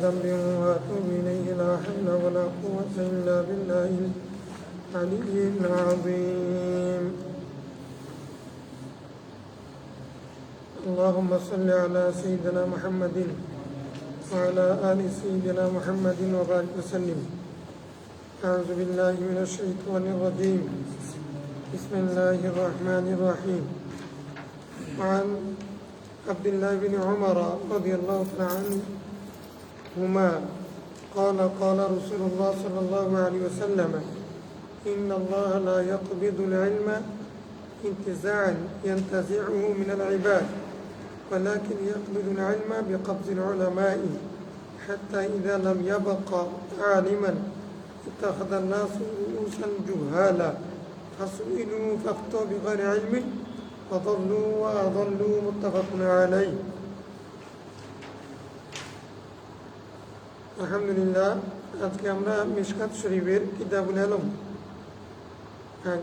ذنب وأتوب إليه لا حول ولا قوة إلا بالله العلي العظيم. اللهم صل على سيدنا محمد وعلى آل سيدنا محمد وبارك وسلم. أعوذ بالله من الشيطان الرجيم. بسم الله الرحمن الرحيم. وعن عبد الله بن عمر رضي الله تعالى عنهما قال قال رسول الله صلى الله عليه وسلم إن الله لا يقبض العلم انتزاعا ينتزعه من العباد ولكن يقبض العلم بقبض العلماء حتى إذا لم يبق عالما اتخذ الناس رؤوسا جهالا فسئلوا فافتوا بغير علم فضلوا وأضلوا متفق عليه. আলহামদুলিল্লাহ, আজকে আমরা মিশকাত শরীফের কিতাবুল ইলম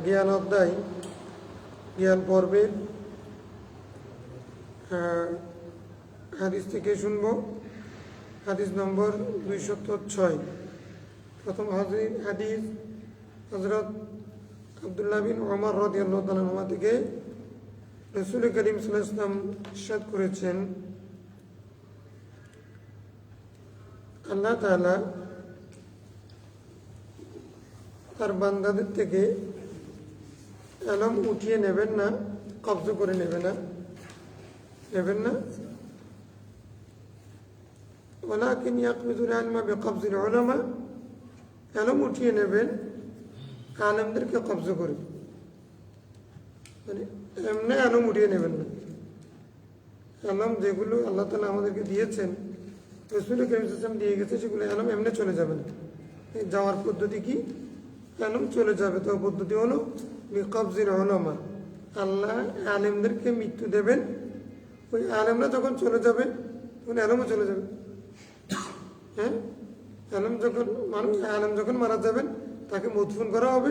জ্ঞান অধ্যায় জ্ঞান পর্বের হাদিস থেকে শুনব। হাদিস নম্বর 206। প্রথম হাদিস হযরত আব্দুল্লাহ বিন ওমর রাদিয়াল্লাহু তাআলা আনহু থেকে রাসূল করিম সাল্লাল্লাহু আলাইহি ওয়াসাল্লাম ইরশাদ করেছেন, আল্লাহ তাআলা তার বান্দাদের থেকে ইলম উঠিয়ে নেবেন না, কব্জ করে নেবেন না। ওয়ালাকিন ইয়াকবিদুল ইলমা বিকবজিল উলামা, ইলম উঠিয়ে নেবেন আলেমদেরকে কব্জ করে, মানে এমনি ইলম উঠিয়ে নেবেন না। ইলম যেগুলো আল্লাহ তাআলা আমাদেরকে দিয়েছেন, রাসূল করিম সাল্লাল্লাহু আলাইহি ওয়াসাল্লাম দিয়ে গেছে, সেগুলো ইলম এমনি চলে যাবে না। যাওয়ার পদ্ধতি কি? ইলম চলে যাবে, তো পদ্ধতি হলো বিকবজিল উলামা, আল্লাহ আলেমদেরকে মৃত্যু দেবেন। ওই আলেমরা যখন চলে যাবে তখন ইলমও চলে যাবে। হ্যাঁ, আলেম যখন মারা যাবেন তাকে মদফুন করা হবে,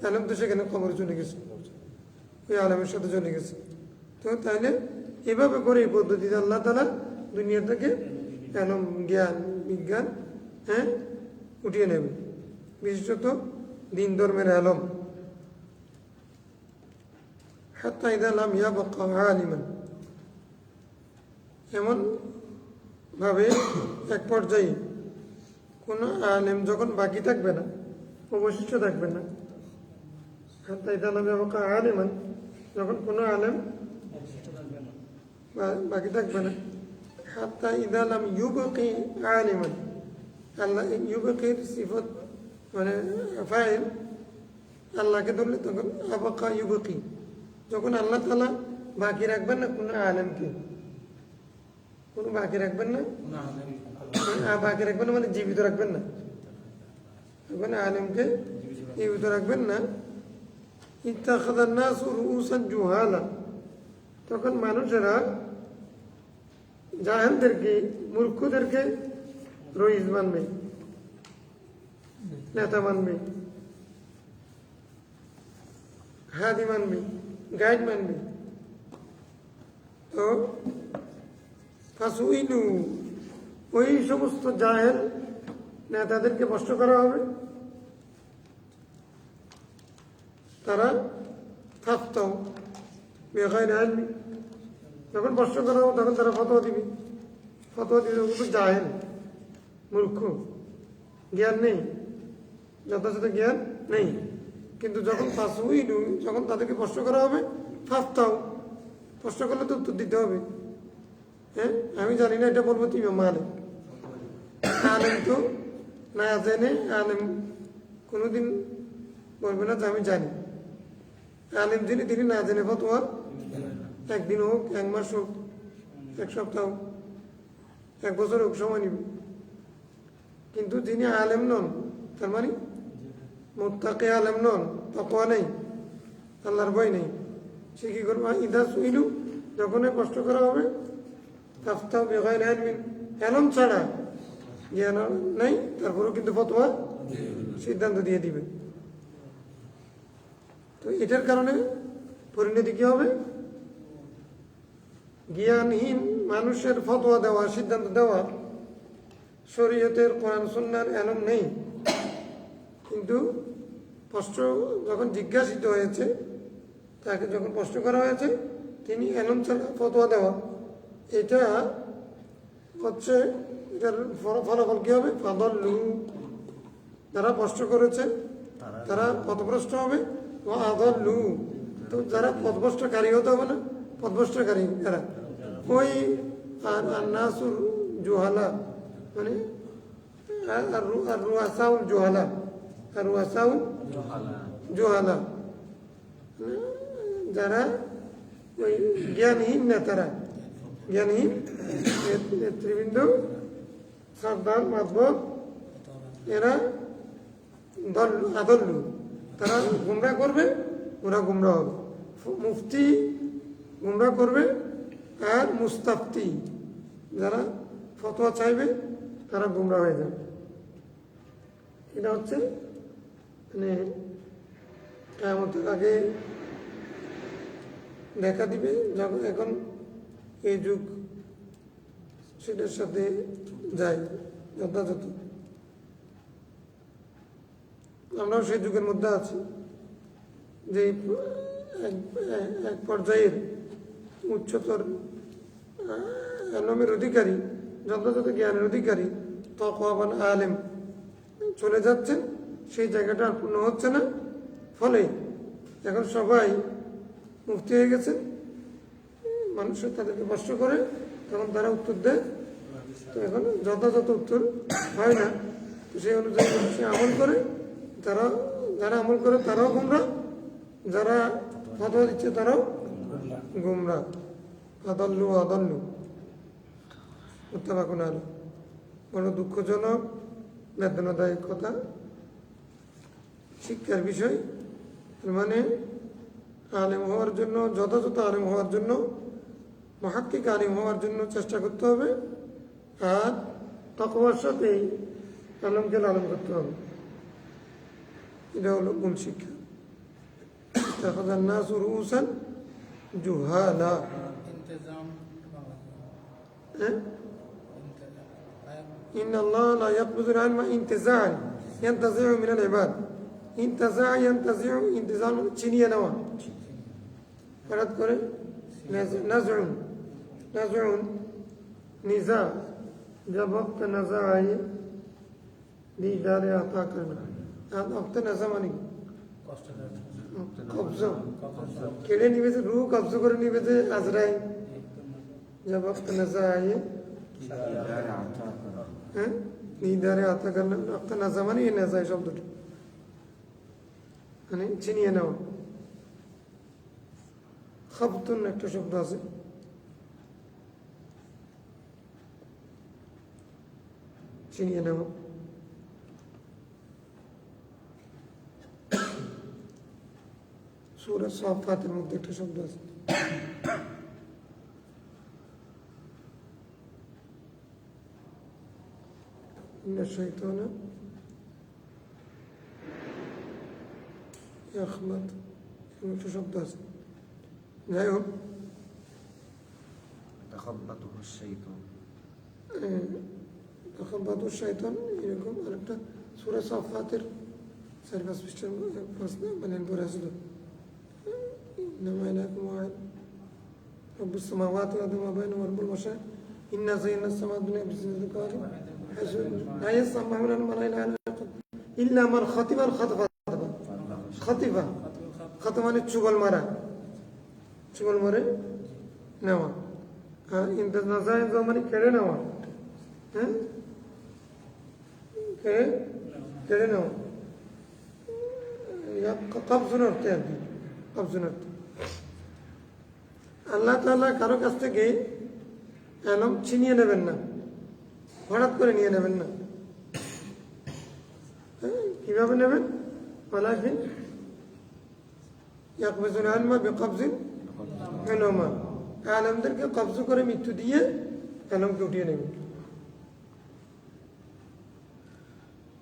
আলেম তো সেখানে কবরে চলে গেছে, ওই আলেমের সাথে চলে গেছে। তো তাইলে এভাবে করে এই পদ্ধতিতে আল্লাহ তাআলা দুনিয়া থেকে ইলম, জ্ঞান, বিজ্ঞান উঠিয়ে নেবে, বিশেষত দিন ধর্মের ইলম। হাত্তা ইযা লাম ইয়াবকা আলিমান, এমন ভাবে এক পর্যায়ে কোনো আলেম যখন বাকি থাকবে না, অবশিষ্ট থাকবে না। হাত্তা ইযা লাম ইয়াবকা আলিমান, যখন কোনো আলেম বাকি থাকবে না। হাত্তা ইযা লাম ইউবকি আলিমান, আল্লাহ ইউবকির সিফত মানে ফাইল, আল্লাহকে ধরলে তখন আবাকা ইউবকি, যখন আল্লাহ তাআলা বাকি রাখবেন না কোনো আলেমকে, কোনো বাকি রাখবেন না, বাকি রাখবেন না মানে জীবিত রাখবেন না, যখন আলেমকে জীবিত রাখবেন না। ইত্তাখাযান নাসু রুউসান জুহালা, তখন মানুষেরা জাহেলদেরকে, মূর্খদেরকে রইস মানবে, নেতা মানবে, হাদি মানবে, গাইড মানবে। তো ফাসুইলু, ওই সমস্ত জাহেল নেতাদেরকে প্রশ্ন করা হবে, তারা ফাফতাও বিগাইরি ইলমি, যখন প্রশ্ন করা হবে তখন তারা ফতোয়া দিবে। ফতোয়া দিবে কিন্তু জাহেল, মূর্খ, জ্ঞান নেই, যথাযথ জ্ঞান নেই। কিন্তু যখন ফাসুইলু, যখন তাদেরকে প্রশ্ন করা হবে, ফাফতাও, প্রশ্ন করলে তো উত্তর দিতে হবে। হ্যাঁ, আমি জানি না, এটা বলবো তুমি মানে আলেম তো না জেনে, আলেম কোনোদিন বলবে না যে আমি জানি। আলেম যিনি, তিনি না জেনে ফতোয়া, একদিন হোক, এক মাস হোক, এক সপ্তাহ হোক, এক বছর হোক, সময় নিবে। কিন্তু যিনি আলেম নন, তার মানে মুত্তাকি আলেম নন, তাকওয়া নেই, আল্লাহর ভয় নেই, সে কি করবে? ইদা সুইলু, যখন কষ্ট করা হবে, ফাফতাও বিগাইরি ইলমিন, ইলম ছাড়া, জ্ঞান নাই, তারপরেও কিন্তু ফতোয়া সিদ্ধান্ত দিয়ে দিবে। তো এটার কারণে পরিণতি কি হবে? জ্ঞানহীন মানুষের ফতোয়া দেওয়া, সিদ্ধান্ত দেওয়া শরীয়তের কোরআন সুন্নাহর এলম নেই, কিন্তু প্রশ্ন যখন জিজ্ঞাসিত হয়েছে, তাকে যখন প্রশ্ন করা হয়েছে, তিনি এলম ছাড়া ফতোয়া দেওয়া, এটা হচ্ছে এটার ফলাফল কী হবে? ফাদল্লু, যারা প্রশ্ন করেছে তারা পথভ্রষ্ট হবে, ও আদল্লু, তো যারা পথভ্রষ্টকারী হতে হবে না, পথভ্রষ্টকারী এরা ওই আর নাসুর জুহালা, মানে আর রুয়াসাউল জুহালা, আর রুয়াসাউল জুহালা, যারা ওই জ্ঞানহীন নেতারা, জ্ঞানহীন নেতৃবৃন্দ, সাবধান মাতবর, এরা আদল্লু, তারা গুমরা করবে, ওরা গুমরা হবে। মুফতি গুমরা করবে, আর মুস্তাফতি, যারা ফতোয়া চাইবে তারা গুমরা হয়ে যাবে। এটা হচ্ছে মানে কিয়ামতের আগে দেখা দিবে, যখন এখন এই যুগ সেটার সাথে যায় যথাযথ। আমরাও সেই যুগের মধ্যে আছি, যে এক পর্যায়ের উচ্চতর আলমের অধিকারী, যথাযথ জ্ঞানের অধিকারী, তাকওয়াবান আলেম চলে যাচ্ছেন, সেই জায়গাটা আর পূর্ণ হচ্ছে না। ফলে এখন সবাই মুফতি হয়ে গেছে, মানুষের তাদেরকে প্রশ্ন করে, তখন তারা উত্তর দেয়, তো এখন যথাযথ উত্তর হয় না। তো সেই অনুযায়ী সে আমল করে, তারা যারা আমল করে তারাও গুমরা, যারা ফতোয়া দিচ্ছে তারাও গুমরা। আদল্লু আদল্লু মুত্তাফাকুন আলাইহি। বড় দুঃখজনক, বেদনাদায়ক কথা, শিক্ষার বিষয়। মানে আলেম হওয়ার জন্য, যথাযথ আলেম হওয়ার জন্য, মুহাক্কিক আলেম হওয়ার জন্য চেষ্টা করতে হবে, আর তাকওয়ার সাথেই আলেমকে লালন করতে হবে। এটা হলো মূল শিক্ষা। ইত্তাখাযান নাসু রুউসান জুহালা। ইন্নাল্লাহা লা ইয়াকবিযুল ইলমা ইনতিযাআন ইয়ানতাযিউ মিনাল ইবাদ। ইনতাযা ইয়ানতাযিউ, ইনতিযাল ছিনিয়ে নেওয়া, হঠাৎ করে নাজউন, নাজউন নিজা, जब वक्त नज़ा आए दीदार अता करना। वक्त नज़ा मानी কবজা, কেড়ে নিবে যে, রূহ কবজা করে নিবে যে আজরাইল। जब वक्त नज़ा आए, হ্যাঁ, দীদারে আতা করনা। वक्त नज़ा মানে এই নজা শব্দটি, মানে ছিনিয়ে নেওয়া। খাবতুন একটা শব্দ আছে, ছিনিয়ে নেওয়া। সূরা সাফাতের মধ্যে একটা শব্দ আছে। ইন্না শাইতানা ইয়াখবাত, একটা শব্দ আছে। যাই হোক, তাখাব্বাতুহু শাইতান, তাখাব্বাতুহু শাইতান, এরকম আরেকটা সূরা সাফাতের 4-5 পৃষ্ঠার মানে পরে আসলো। إنما إلهكم واحد رب السماوات والأرض وما بينهما رب المشارق إنا زينا السماء الدنيا بزينة الكواكب حيث لا يسمعون الملائكة إلا من خطف الخطفة। خطفة خطفة মানে চুগল মারা, চুগল মারে নেওয়া। ইন্তাজায় মানে কেড়ে নেওয়া, হ্যাঁ, কেড়ে নেওয়া, কবজুন অর্থে আর কি, কবজুন অর্থে। আল্লাহ তাআলা কারো কাছ থেকে এলম ছিনিয়ে নেবেন না, হঠাৎ করে নিয়ে নেবেন না। কিভাবে নেবেন? ওয়ালাকিন ইয়াকবিজুল ইলমা বিকবজিন উলামা, আলেমদেরকে কবজ করে মৃত্যু দিয়ে এলমকে উঠিয়ে নেবেন।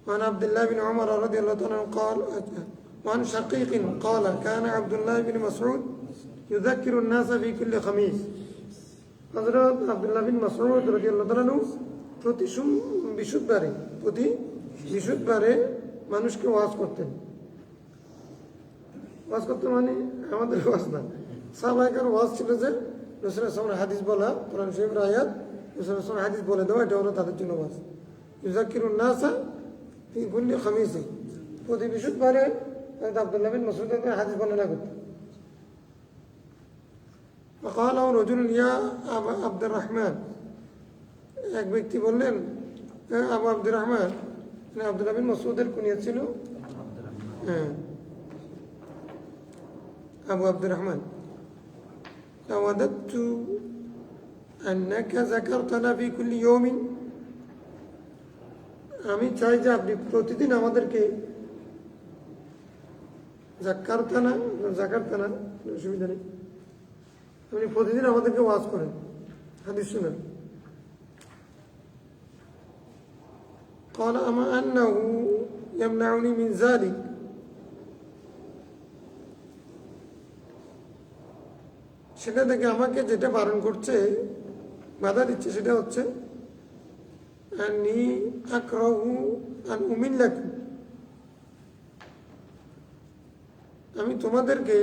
وعن عبد الله بن عمر رضي الله عنه قال وعن شقيق قال كان عبد الله بن مسعود يذكر الناس في كل خميس। হযরত আব্দুল্লাহ বিন মাসউদ রাদিয়াল্লাহু তাআলা প্রতি বিশুদ্ধবারে মানুষকে ওয়াজ করতেন মানে আমাদের ওয়াজ না, সাহাবায়ে ওয়াজ ছিল যে রাসূলের সামনে হাদিস বলা, কোরআন শরীফের আয়াত রাসূলের সামনে হাদিস বলে দেওয়া, এটা হলো তাদের জন্য ওয়াজ। ইউযাক্কিরুন নাসা ফি কুল্লি খামিস, প্রতি বিশুদ্ধবারে আব্দুল্লাহ বিন মাসউদ হাদিস বর্ণনা করতেন। فقال رجل يا أبا عبد الرحمن, এক ব্যক্তি বললেন, আবু আব্দুর রহমান, আব্দুল্লাহ বিন মাসউদের কুনিয়া ছিল আবু আব্দুর রহমান। তাওয়াদাতু আন্নাকা যাকারতানা ফি কুল্লি ইয়াউমিন, আমি চাই যে আপনি প্রতিদিন আমাদেরকে যাকারতানা অসুবিধা নেই, আপনি প্রতিদিন আমাদেরকে ওয়াজ করেন, হাদিস শুনেন। قال أما أنه يمنعني من ذلك, সেটা থেকে আমাকে যেটা বারণ করছে, বাধা দিচ্ছে, সেটা হচ্ছে আন্নী আকরাহু আন উমিল্লাকুম, আমি তোমাদেরকে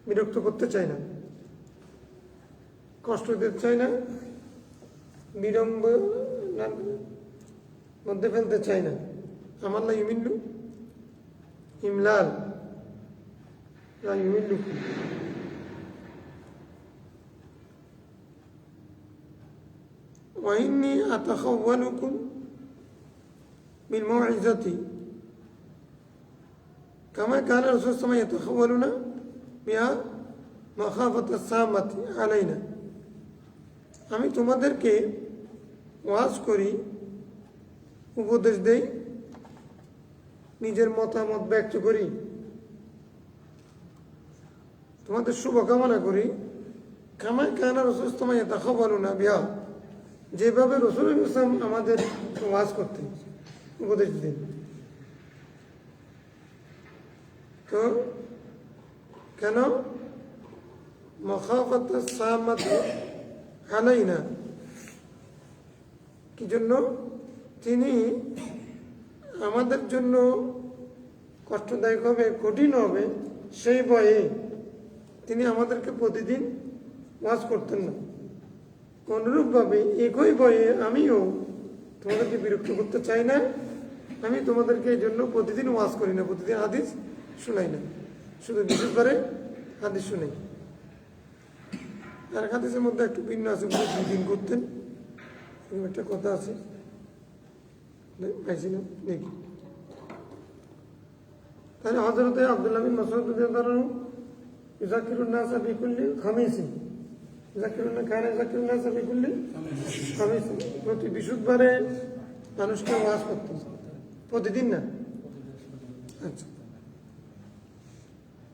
বিরক্ত করতে চাই না, কষ্ট দিতে চাই না, বিড়ম্ব মধ্যে ফেলতে চাই না। আমার লা ইউমিল্লু ইমলাল লা ইউমিল্লুকুম, ওয়া ইন্নী আতাখাওয়ালুকুম বিল মাউইযাতি কামা কানা রাসূলুল্লাহ সাল্লাল্লাহু আলাইহি ওয়াসাল্লাম ইয়াতাখাওয়ালুনা বিহা মাখাফাতা সামাতি আলাইনা, আমি তোমাদেরকে ওয়াজ করি, উপদেশ দেই, নিজের মতামত ব্যক্ত করি, তোমাদের শুভকামনা করি, কামা কানা রাসূলুল্লাহ সাল্লাল্লাহু আলাইহি ওয়াসাল্লাম ইয়াতাখাওয়ালুনা বিহা, যেভাবে রাসূলুল্লাহ সাল্লাল্লাহু আলাইহি ওয়াসাল্লাম আমাদের ওয়াজ করতেন, উপদেশ দিতেন। তো কেন? মাখাফাতা সামাতি আলাইনা, কি জন্য? তিনি আমাদের জন্য কষ্টদায়ক হবে, কঠিন হবে, সেই ভয়ে তিনি আমাদেরকে প্রতিদিন ওয়াজ করতেন না। অনুরূপভাবে একই ভয়ে আমিও তোমাদেরকে বিরক্ত করতে চাই না, আমি তোমাদেরকে এই জন্য প্রতিদিন ওয়াজ করি না, প্রতিদিন হাদিস শোনাই না, শুধু বিশেষ করে হাদিস শুনাই। আর হাদিসের মধ্যে একটু ভিন্ন আছে, 2 দিন করতেন, একটা কথা আছে, পাইছিলাম দেখি। তাহলে হযরত আব্দুল্লাহ বিন মাসউদ রাদিয়াল্লাহু আনহু ইউযাক্কিরুন নাসা ফি কুল্লি খামিসিন, ইউযাক্কিরুন নাসা ফি কুল্লি খামিসিন, প্রতি বিশুদ্ধবারে মানুষকে ওয়াজ করতেন, প্রতিদিন না। আচ্ছা,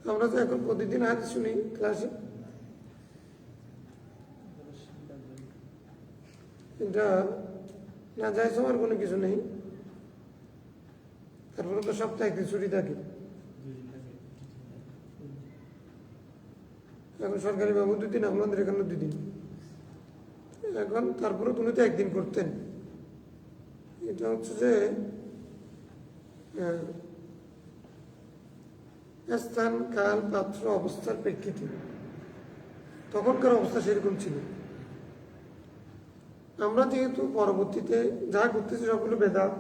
আমরা তো এখন প্রতিদিন হাদিস শুনি ক্লাসে, এটা না যায় আমার কোনো কিছু নেই। তারপরে তো সপ্তাহে একদিন ছুটি থাকে, এখন সরকারি বাবু 2 দিন, আপনাদের এখানে 2 দিন, এখন তারপরে তুমি তো একদিন করতেন। এটা হচ্ছে যে স্থান, কাল, পাত্র, অবস্থার প্রেক্ষিতে তখনকার অবস্থা সেরকম ছিল। আমরা যেহেতু পরবর্তীতে যা করতেছি সবগুলো বেদাত,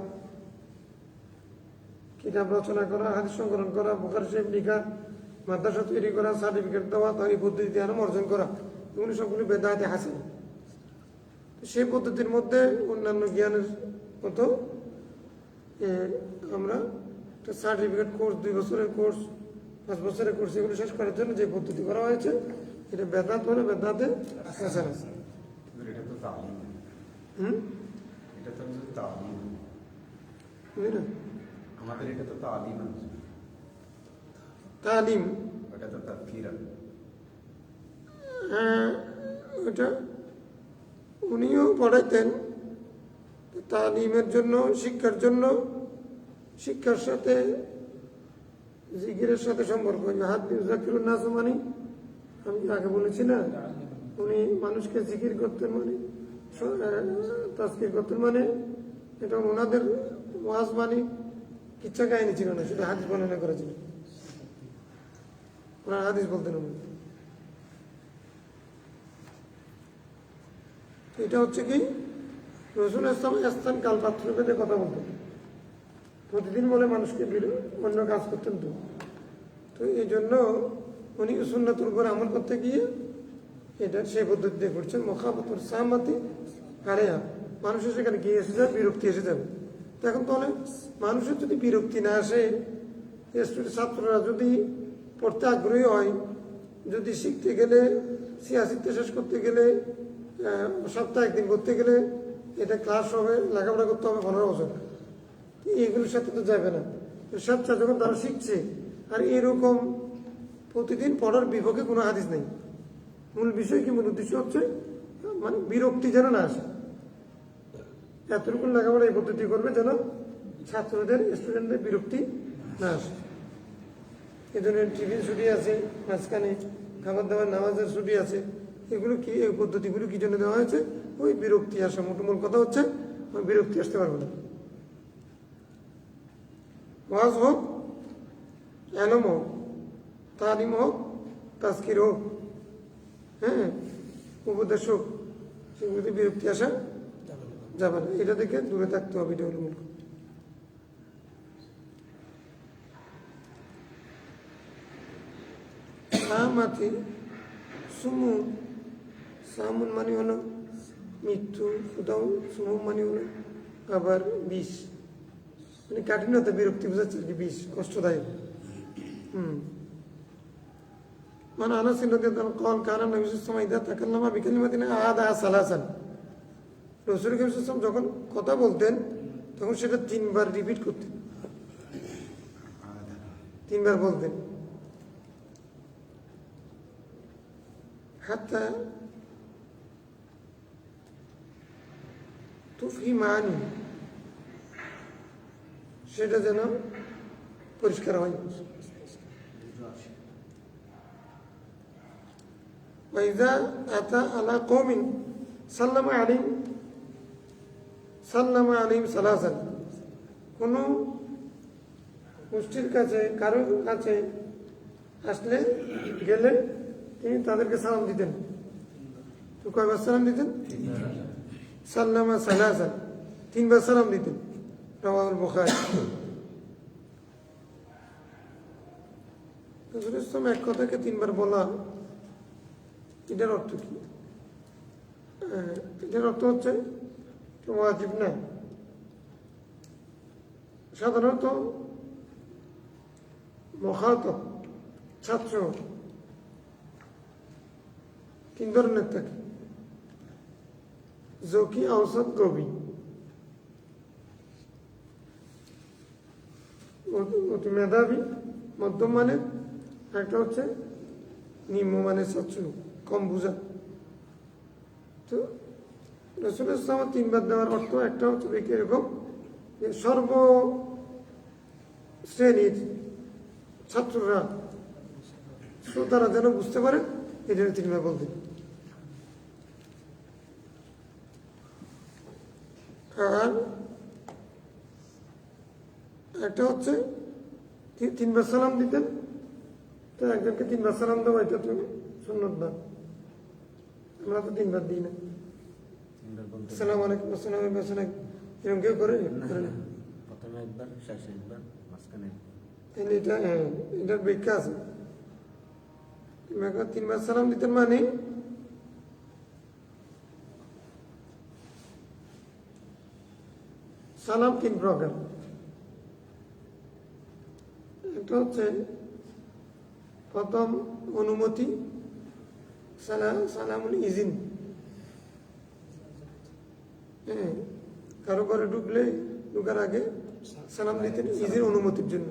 কিতাব রচনা করা, হাদিস সংকলন করা, বুখারী শরীফ লেখা, মাদ্রাসা তৈরি করা, সার্টিফিকেট দেওয়া, তার এই পদ্ধতিতে আরাম অর্জন করা, এগুলো সবগুলো বেদাতে হাসিল। সেই পদ্ধতির মধ্যে অন্যান্য জ্ঞানের মতো আমরা একটা সার্টিফিকেট কোর্স, 2 বছরের কোর্স, 5 বছরের কোর্স, এগুলো শেষ করার জন্য যে পদ্ধতি করা হয়েছে, এটা বেদাত হলে বেদাতে হাসান আছে। তালিম, ওটা উনিও পড়াইতেন তালিমের জন্য, শিক্ষার জন্য, শিক্ষার সাথে জিকিরের সাথে সম্পর্ক। ইউযাক্কিরুন নাস মানে আমি আগে বলেছি না, উনি মানুষকে জিকির করতেন, মানে তাজকির করতেন, মানে এটা ওনাদের ওয়াজ মানে কিচ্ছা কাহিনী ছিল না, শুধু হাদিস বর্ণনা করেছিল। ওনার হাদিস বলতেন উনি। এটা হচ্ছে কি রসুল ইসলাম স্থান কাল পাত্র ভেদে কথা বলতেন, প্রতিদিন বলে মানুষকে অন্য কাজ করতেন। তো এই জন্য উনি সুন্নাতুর উপর আমল করতে গিয়ে এটা সেই পদ্ধতিতে করছেন। মোখাবতুর সামাতি হারেহা, মানুষের সেখানে গিয়ে এসে যাবে, বিরক্তি এসে যাবে। তো এখন তাহলে মানুষের যদি বিরক্তি না আসে, ছাত্ররা যদি পড়তে আগ্রহী হয়, যদি শিখতে গেলে শিখতে শেষ করতে গেলে সপ্তাহে একদিন করতে গেলে এটা ক্লাস হবে, লেখাপড়া করতে হবে 15 বছর, এগুলোর সাথে তো যাবে না। সবটা যখন তারা শিখছে, আর এরকম প্রতিদিন পড়ার বিপক্ষে কোনো হাদিস নেই। মূল বিষয় কি, মূল উদ্দেশ্য হচ্ছে মানে বিরক্তি যেন না আসে। এতটুকু লেখাপড়া এই পদ্ধতি করবে যেন ছাত্রদের স্টুডেন্টদের বিরক্তি না আসে। এই জন্য টিফিন ছুটি আছে, মাঝখানে খাবার দাবার নামাজের ছুটি আছে। এগুলো কি, এই পদ্ধতিগুলো কি জন্য দেওয়া হয়েছে? ওই বিরক্তি আসা। মূল কথা হচ্ছে ওই বিরক্তি আসতে পারবে না। ওয়াজ হোক, এলম হোক, তালিম হোক, তাজকির হোক, হ্যাঁ, উপদেশ হোক, সেগুলোতে বিরক্তি আসা যাবে না। এটা থেকে দূরে থাকতে হবে, এটা হলো মূল কথা। সামাতি সুমু, সামুন মানে হলো মৃত্যু, খুদাও, সুমু মানে হলো আবার বিষ, মানে কাঠিন্যতা, বিরক্তি বোঝাচ্ছে আর কি, বিষ, কষ্টদায়ক। মানে আনাস রাদিয়াল্লাহু কল কানা নবী সাল্লাল্লাহু আলাইহি ওয়াসাল্লাম ইদা তাকাল্লামা বিকালিমাতিন আদা সালাসান, রাসূল সাল্লাল্লাহু আলাইহি ওয়াসাল্লাম যখন কথা বলতেন তখন সেটা 3 বার রিপিট করতেন, 3 বার বলতেন। হাত্তা তুফহিমানি, সেটা যেন পরিষ্কার হয়। ওয়াইদা আতা আলা কওমিন সাল্লামা আলাইহিম সালাসান, কোন গোষ্ঠীর কাছে, কারো কাছে আসলে গেলে তিনি তাদেরকে সালাম দিতেন। তো কয়বার সালাম দিতেন? সাল্লামা সালাসান, 3 বার সালাম দিতেন। রাওয়াহুল বুখারী। রাসূল ইসলাম এক কথাকে 3 বার বলা, এটার অর্থ কি? এটার অর্থ হচ্ছে ওয়াজিব না। সাধারণত মুখাতাব, ছাত্র 3 ধরনের থাকে, জকি, আওসাত, গবি। অতি মেধাবী, মধ্যম মানের, একটা হচ্ছে নিম্ন মানের ছাত্র, কম বুঝা। তো রাসূল ইসলাম 3 বার দেওয়ার অর্থ একটা হচ্ছে এরকম যে সর্ব শ্রেণীর ছাত্ররা, শ্রোতারা যেন বুঝতে পারে, এই জন্য 3 বার বলতেন। আর একটা হচ্ছে 3 বার সালাম দিতেন। তো একজনকে 3 বার সালাম দেওয়া, এটা তো সুন্নত না। আমরা তো 3 বার দিই না। আসসালামু আলাইকুম, আসসালামু আলাইকুম, এরকম কেউ করে? প্রথমে একবার, শেষে একবার, মাঝখানে। এটা এটার ব্যাখ্যা আছে। 3 বার সালাম দিতেন মানে সালাম 3 প্রকার। এটা হচ্ছে প্রথম অনুমতি, সালামুল ইজিন, হ্যাঁ, কারো ঘরে ঢুকার আগে সালাম দিতেন ইজির অনুমতির জন্য,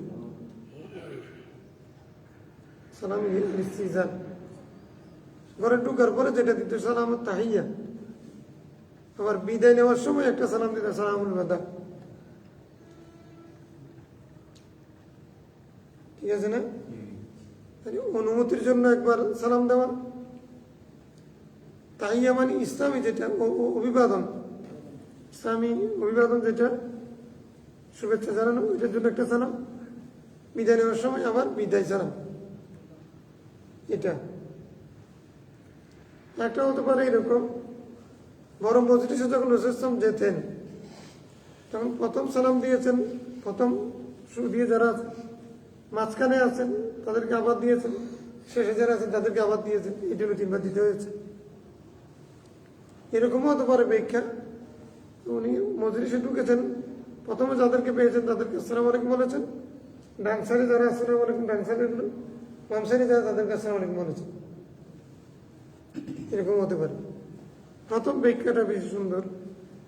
সালাম ইস্তিজান। ঘরে ঢুকার পরে যেটা দিত সালাম তাহিয়া। আবার বিদায় নেওয়ার সময় একটা সালাম দিত সালামুল বাদা। ঠিক আছে না? অনুমতির জন্য একবার সালাম দেওয়া, তাহিয়া মানে ইসলামী যেটা অভিবাদন, ইসলামী অভিবাদন যেটা শুভেচ্ছা জানানো, ওইটার জন্য একটা সালাম। বিদায় নেওয়ার সময় আবার বিদায় সালাম। এটা একটা হতে পারে এরকম, বড় মজলিসে যখন রাসূল সাল্লাল্লাহু আলাইহি ওয়াসাল্লাম যেতেন তখন প্রথম সালাম দিয়েছেন, প্রথম শুরু দিয়ে যারা মাঝখানে আছেন তাদেরকে আবার দিয়েছেন, শেষে যারা আছেন তাদেরকে আবার দিয়েছেন, এই জন্য 3 বার দিতে হয়েছে। এরকমও হতে পারে ব্যাখ্যা, উনি মজলিসে ঢুকেছেন, প্রথমে যাদেরকে পেয়েছেন তাদেরকে আসসালামু আলাইকুম বলেছেন, ডান সাইডে যারা আসসালামু আলাইকুম ডান সাইডে, বাম সাইডে যারা তাদেরকে আসসালামু আলাইকুম বলেছেন, এরকম হতে পারে। প্রথম ব্যাখ্যাটা বেশি সুন্দর,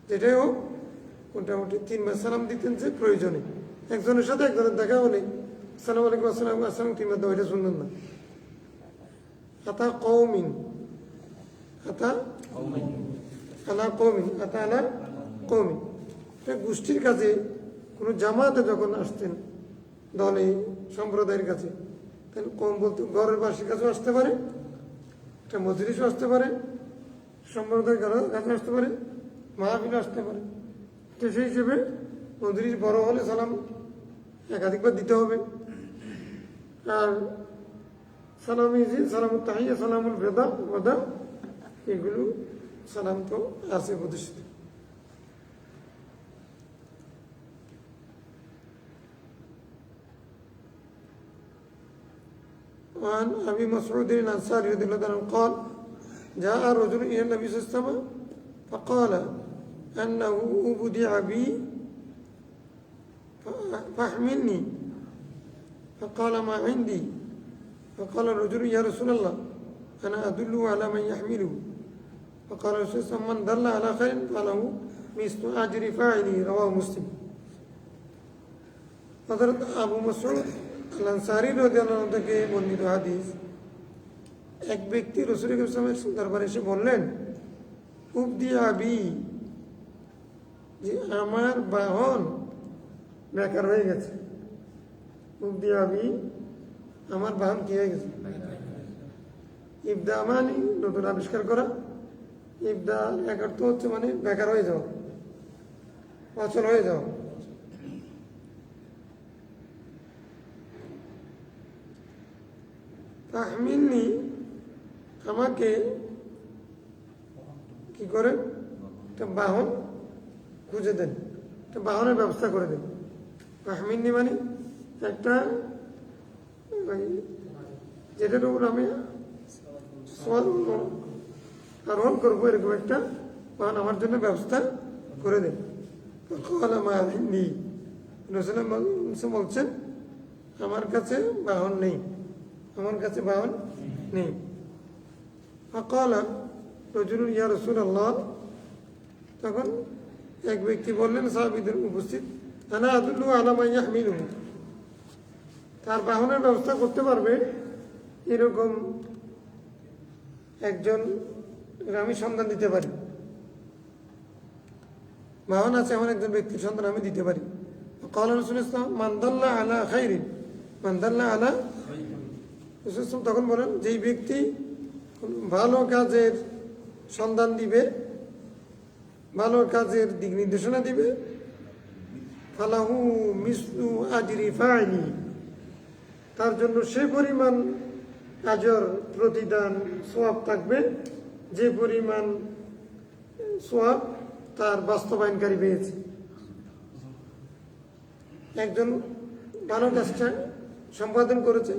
যেটাই হোক মোটামুটি 3 বার সালাম দিতেন যে প্রয়োজনে, একজনের সাথে একজনের দেখা হলে আসসালামু আলাইকুম আসসালাম আসসালাম 3 বার দেওয়া, এটা সুন্দর না। আতা কওমিন, আতা আলা কওমিন, আতা আলা কওমিন, এটা গোষ্ঠীর কাছে, কোনো জামাতে যখন আসতেন, দলে সম্প্রদায়ের কাছে, তাহলে কম বলতে ঘরের বাসীর কাছেও আসতে পারে, একটা মজলিসও আসতে পারে, সম্প্রদায়ের কাছে আসতে পারে, মাহফিল আসতে পারে। তো সেই হিসেবে মজলিস বড় হলে সালাম একাধিকবার দিতে হবে। আর সালাম ইজি, সালামুত তাহিয়া, সালামুল ওয়াদা, এগুলো সালাম তো আছে প্রতিষ্ঠিত। وعن أبي مسعود الأنصاري رضي الله عنه قال جاء رجل إلى النبي صلى الله عليه وسلم فقال أنه أبدع بي فاحملني، فقال ما عندي، فقال الرجل يا رسول الله أنا أدله على من يحمله، فقال الرسول صلى الله عليه وسلم من دل على خير فله مثل أجر فاعله، رواه مسلم। হযরত আবু মাসউদ আল-আনসারী রাদিয়াল্লাহু আনহু থেকে বর্ণিত হাদিস, এক ব্যক্তি রাসূল সাল্লাল্লাহু আলাইহি ওয়াসাল্লামের দরবারে এসে বললেন, উবদিয়া বি, যে আমার বাহন বেকার হয়ে গেছে। উবদিয়া বি, আমার বাহন কি হয়ে গেছে? ইবদা মানে নতুন আবিষ্কার করা, ইবদা এক অর্থ হচ্ছে মানে বেকার হয়ে যাওয়া, অচল হয়ে যাওয়া। তাহমিলনি, আমাকে কি করেন, একটা বাহন খুঁজে দেন, একটা বাহনের ব্যবস্থা করে দেন। তাহমিলনি মানে একটা যেটার উপর আমি আরোহণ করবো, এরকম একটা বাহন আমার জন্য ব্যবস্থা করে দেন। বলছেন আমার কাছে বাহন নেই, আমার কাছে বাহন নেই। ফাকালা রাজুলুন ইয়া রাসূলুল্লাহ, তখন এক ব্যক্তি বললেন সাহাবীদের উপস্থিত, আনা আদুল্লু আলা মান ইয়াহমিলুহু, তার বাহনের ব্যবস্থা করতে পারবে এরকম একজন আমি সন্ধান দিতে পারি, বাহন আছে এমন একজন ব্যক্তির সন্ধান আমি দিতে পারি। ক্বালা রাসূলুল্লাহ মান দাল্লা আলা খাইরিন, মান দাল্লা আলা, রাসূল তখন বলেন যেই ব্যক্তি ভালো কাজের সন্ধান দিবে, ভালো কাজের দিক নির্দেশনা দিবে, ফালাহু মিসলু আজরি ফাইলি, তার জন্য সে পরিমাণ আজর প্রতিদান সওয়াব থাকবে যে পরিমাণ সওয়াব তার বাস্তবায়নকারী পেয়েছে। একজন ভালো কাজটা সম্পাদন করেছে,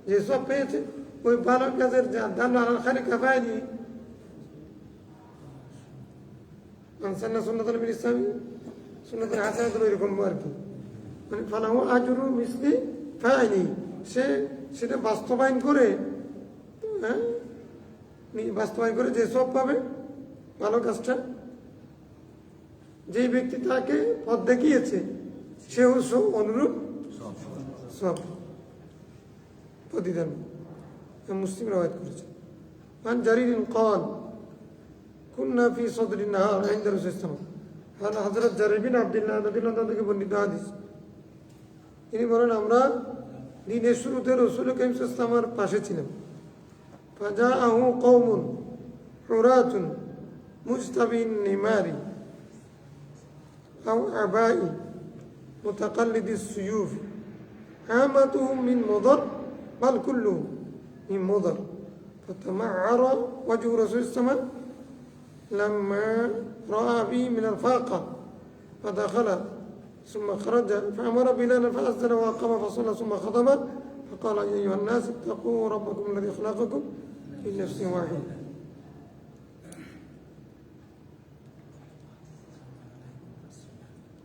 যে সব পেয়েছে, ওই ভালো কাজের দান খালি কাফায়নি সুন্নাতুল নবী ইসলামী সুন্নাতুল হাসানাতুল, এরকম আর কি, মানে ফালাহু আজরু মিসলি ফাইলি, সে সেটা বাস্তবায়ন করে, হ্যাঁ বাস্তবায়ন করে যে সব পাবে ভালো কাজটা, যে ব্যক্তি তাকে পথ দেখিয়েছে সেও অনুরূপ সব প্রতিদান। মুসলিম রওয়ায়াত করেছে। عن جرير قال كنا في صدر النهار عند رسول الله صلى الله عليه وسلم, হযরত জারির বিন আব্দুল্লাহ রাদিয়াল্লাহু আনহু থেকে বর্ণিত হাদিস, তিনি বলেন আমরা দিনের শুরুতে রাসূল কারীম সাল্লাল্লাহু আলাইহি ওয়াসাল্লামের পাশে ছিলাম। ফাজাআহু কওমুন, হুরাতুন মুজতাবিন নিমারি আও আবাই মুতাকাল্লিদি সুয়ুফ আমাতুহুম মিন মুদর বাল কুল্লুহুম মিন মুদর فتمعر وجه رسول السماء لما رأى به من الفاقة فدخل ثم خرج فأمر بلالا فأذن وأقام فصلى ثم خطب فقال يا أيها الناس اتقوا ربكم الذي خلقكم من نفس واحدة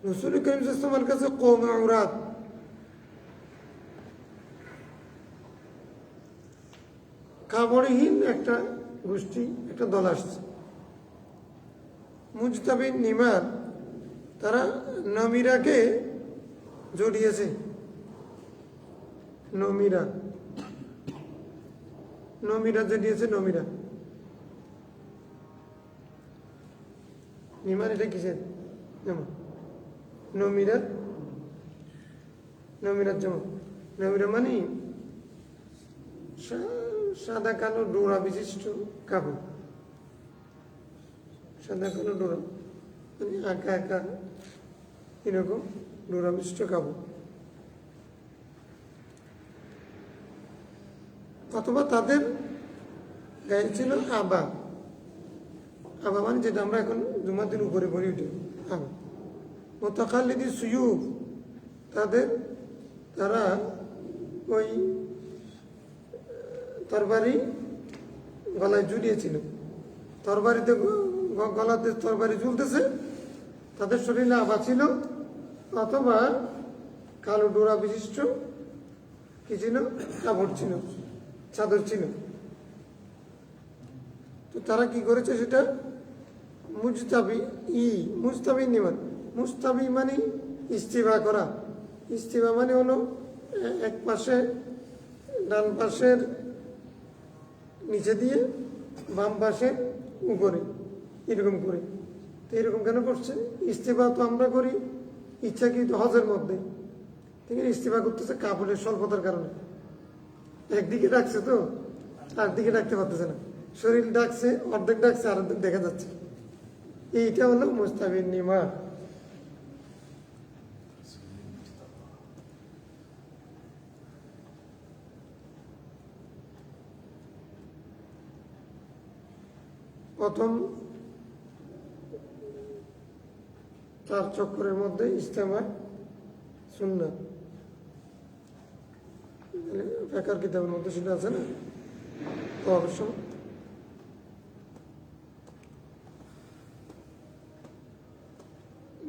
رسول الكريم صلى الله عليه وسلم কাছে قوم عورات কাপড়হীন একটা গোষ্ঠী একটা দল আসছে মুজতাবিন নিমার তারা নমিরাকে জড়িয়েছে নমিরা জড়িয়েছে নমিরা নিমার এটা কিসের যেমন নমিরার যেমন নমিরা মানে সাদা কালো ডোরা বিশিষ্ট কাপড় সাদা কালো ডোরা মানে আঁকা আঁকা এরকম ডোরা বিশিষ্ট কাপড় অথবা তাদের গায়ে ছিল আবা মানে যেটা আমরা এখন জুমার দিন উপরে পড়ি উঠে আবা মোতাকাল্লিদি সুয়ুফ তারা ওই তরবারি গলায় জুড়িয়েছিল তরবারিতে গলাতে তরবারি ঝুলতেছে তাদের শরীরে আভা ছিল অথবা কালো ডোরা বিশিষ্ট কি ছিল কাপড় ছিল চাদর ছিল তো তারা কি করেছে সেটা মুজতাবি নিমান মুস্তাবি মানে ইস্তিফা করা ইস্তিফা মানে হলো এক পাশে ডান পাশের নিচে দিয়ে বাম পাশে উপরে এরকম করে তো এরকম কেন করছে ইস্তিফা তো আমরা করি ইচ্ছাকৃত হজের মধ্যে ঠিক আছে ইস্তিফা করতেছে কাপড়ের স্বল্পতার কারণে একদিকে ডাকছে তো আরেকদিকে ডাকতে পারতেছে না শরীর ডাকছে অর্ধেক ডাকছে আর অর্ধেক দেখা যাচ্ছে এইটা হলো মুস্তাবিন নিমা প্রথম 4 চক্রের মধ্যে ইজতেমা সুন্নাত ফিকহের কিতাবের মধ্যে সেটা আছে না তো অবশ্য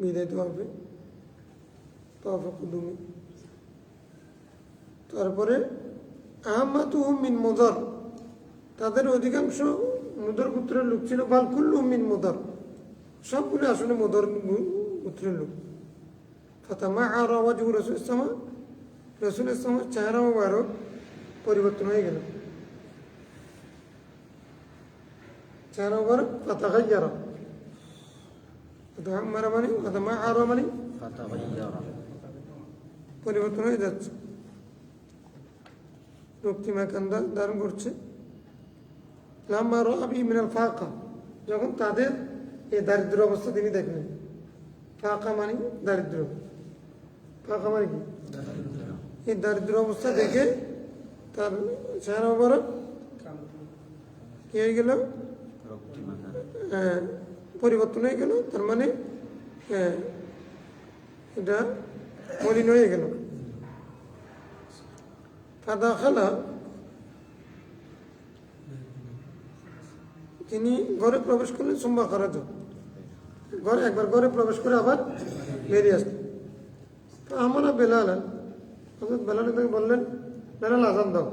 বিদায় হবে তফকুদুমি তারপরে আহমাতুহুম মিন মুদর তাদের অধিকাংশ মুদর পুত্রের লোক ছিল বালকুল্লুহুম মিন মুদর সবগুলো আসলে মুদর পুত্রের লোক ফাতামাআরা ওয়াজহু রাসূলের চেহারা মুবারক পরিবর্তন হয়ে গেল চেহারা মুবারক ফাতাগায়্যারা মানে ফাতামাআরা মানে পরিবর্তন হয়ে যাচ্ছে রক্তিমা কান্দা ধারণ করছে লাম্মা রাআ বিহি মিনাল ফাকা যখন তাদের এই দারিদ্র অবস্থা তিনি দেখলেন ফাকা মানে দারিদ্র ফাকা মানে কি এই দারিদ্র অবস্থা দেখে তার চেহারা মুবারক কি হয়ে গেল পরিবর্তন হয়ে গেল তার মানে এটা মলিন হয়ে গেল ফাদাখালা তিনি ঘরে প্রবেশ করলেন সুম্মা খারাজ একবার ঘরে প্রবেশ করে আবার বেরিয়ে আসলেন আমরা বেলাল তাকে বললেন বেলাল আজান দাও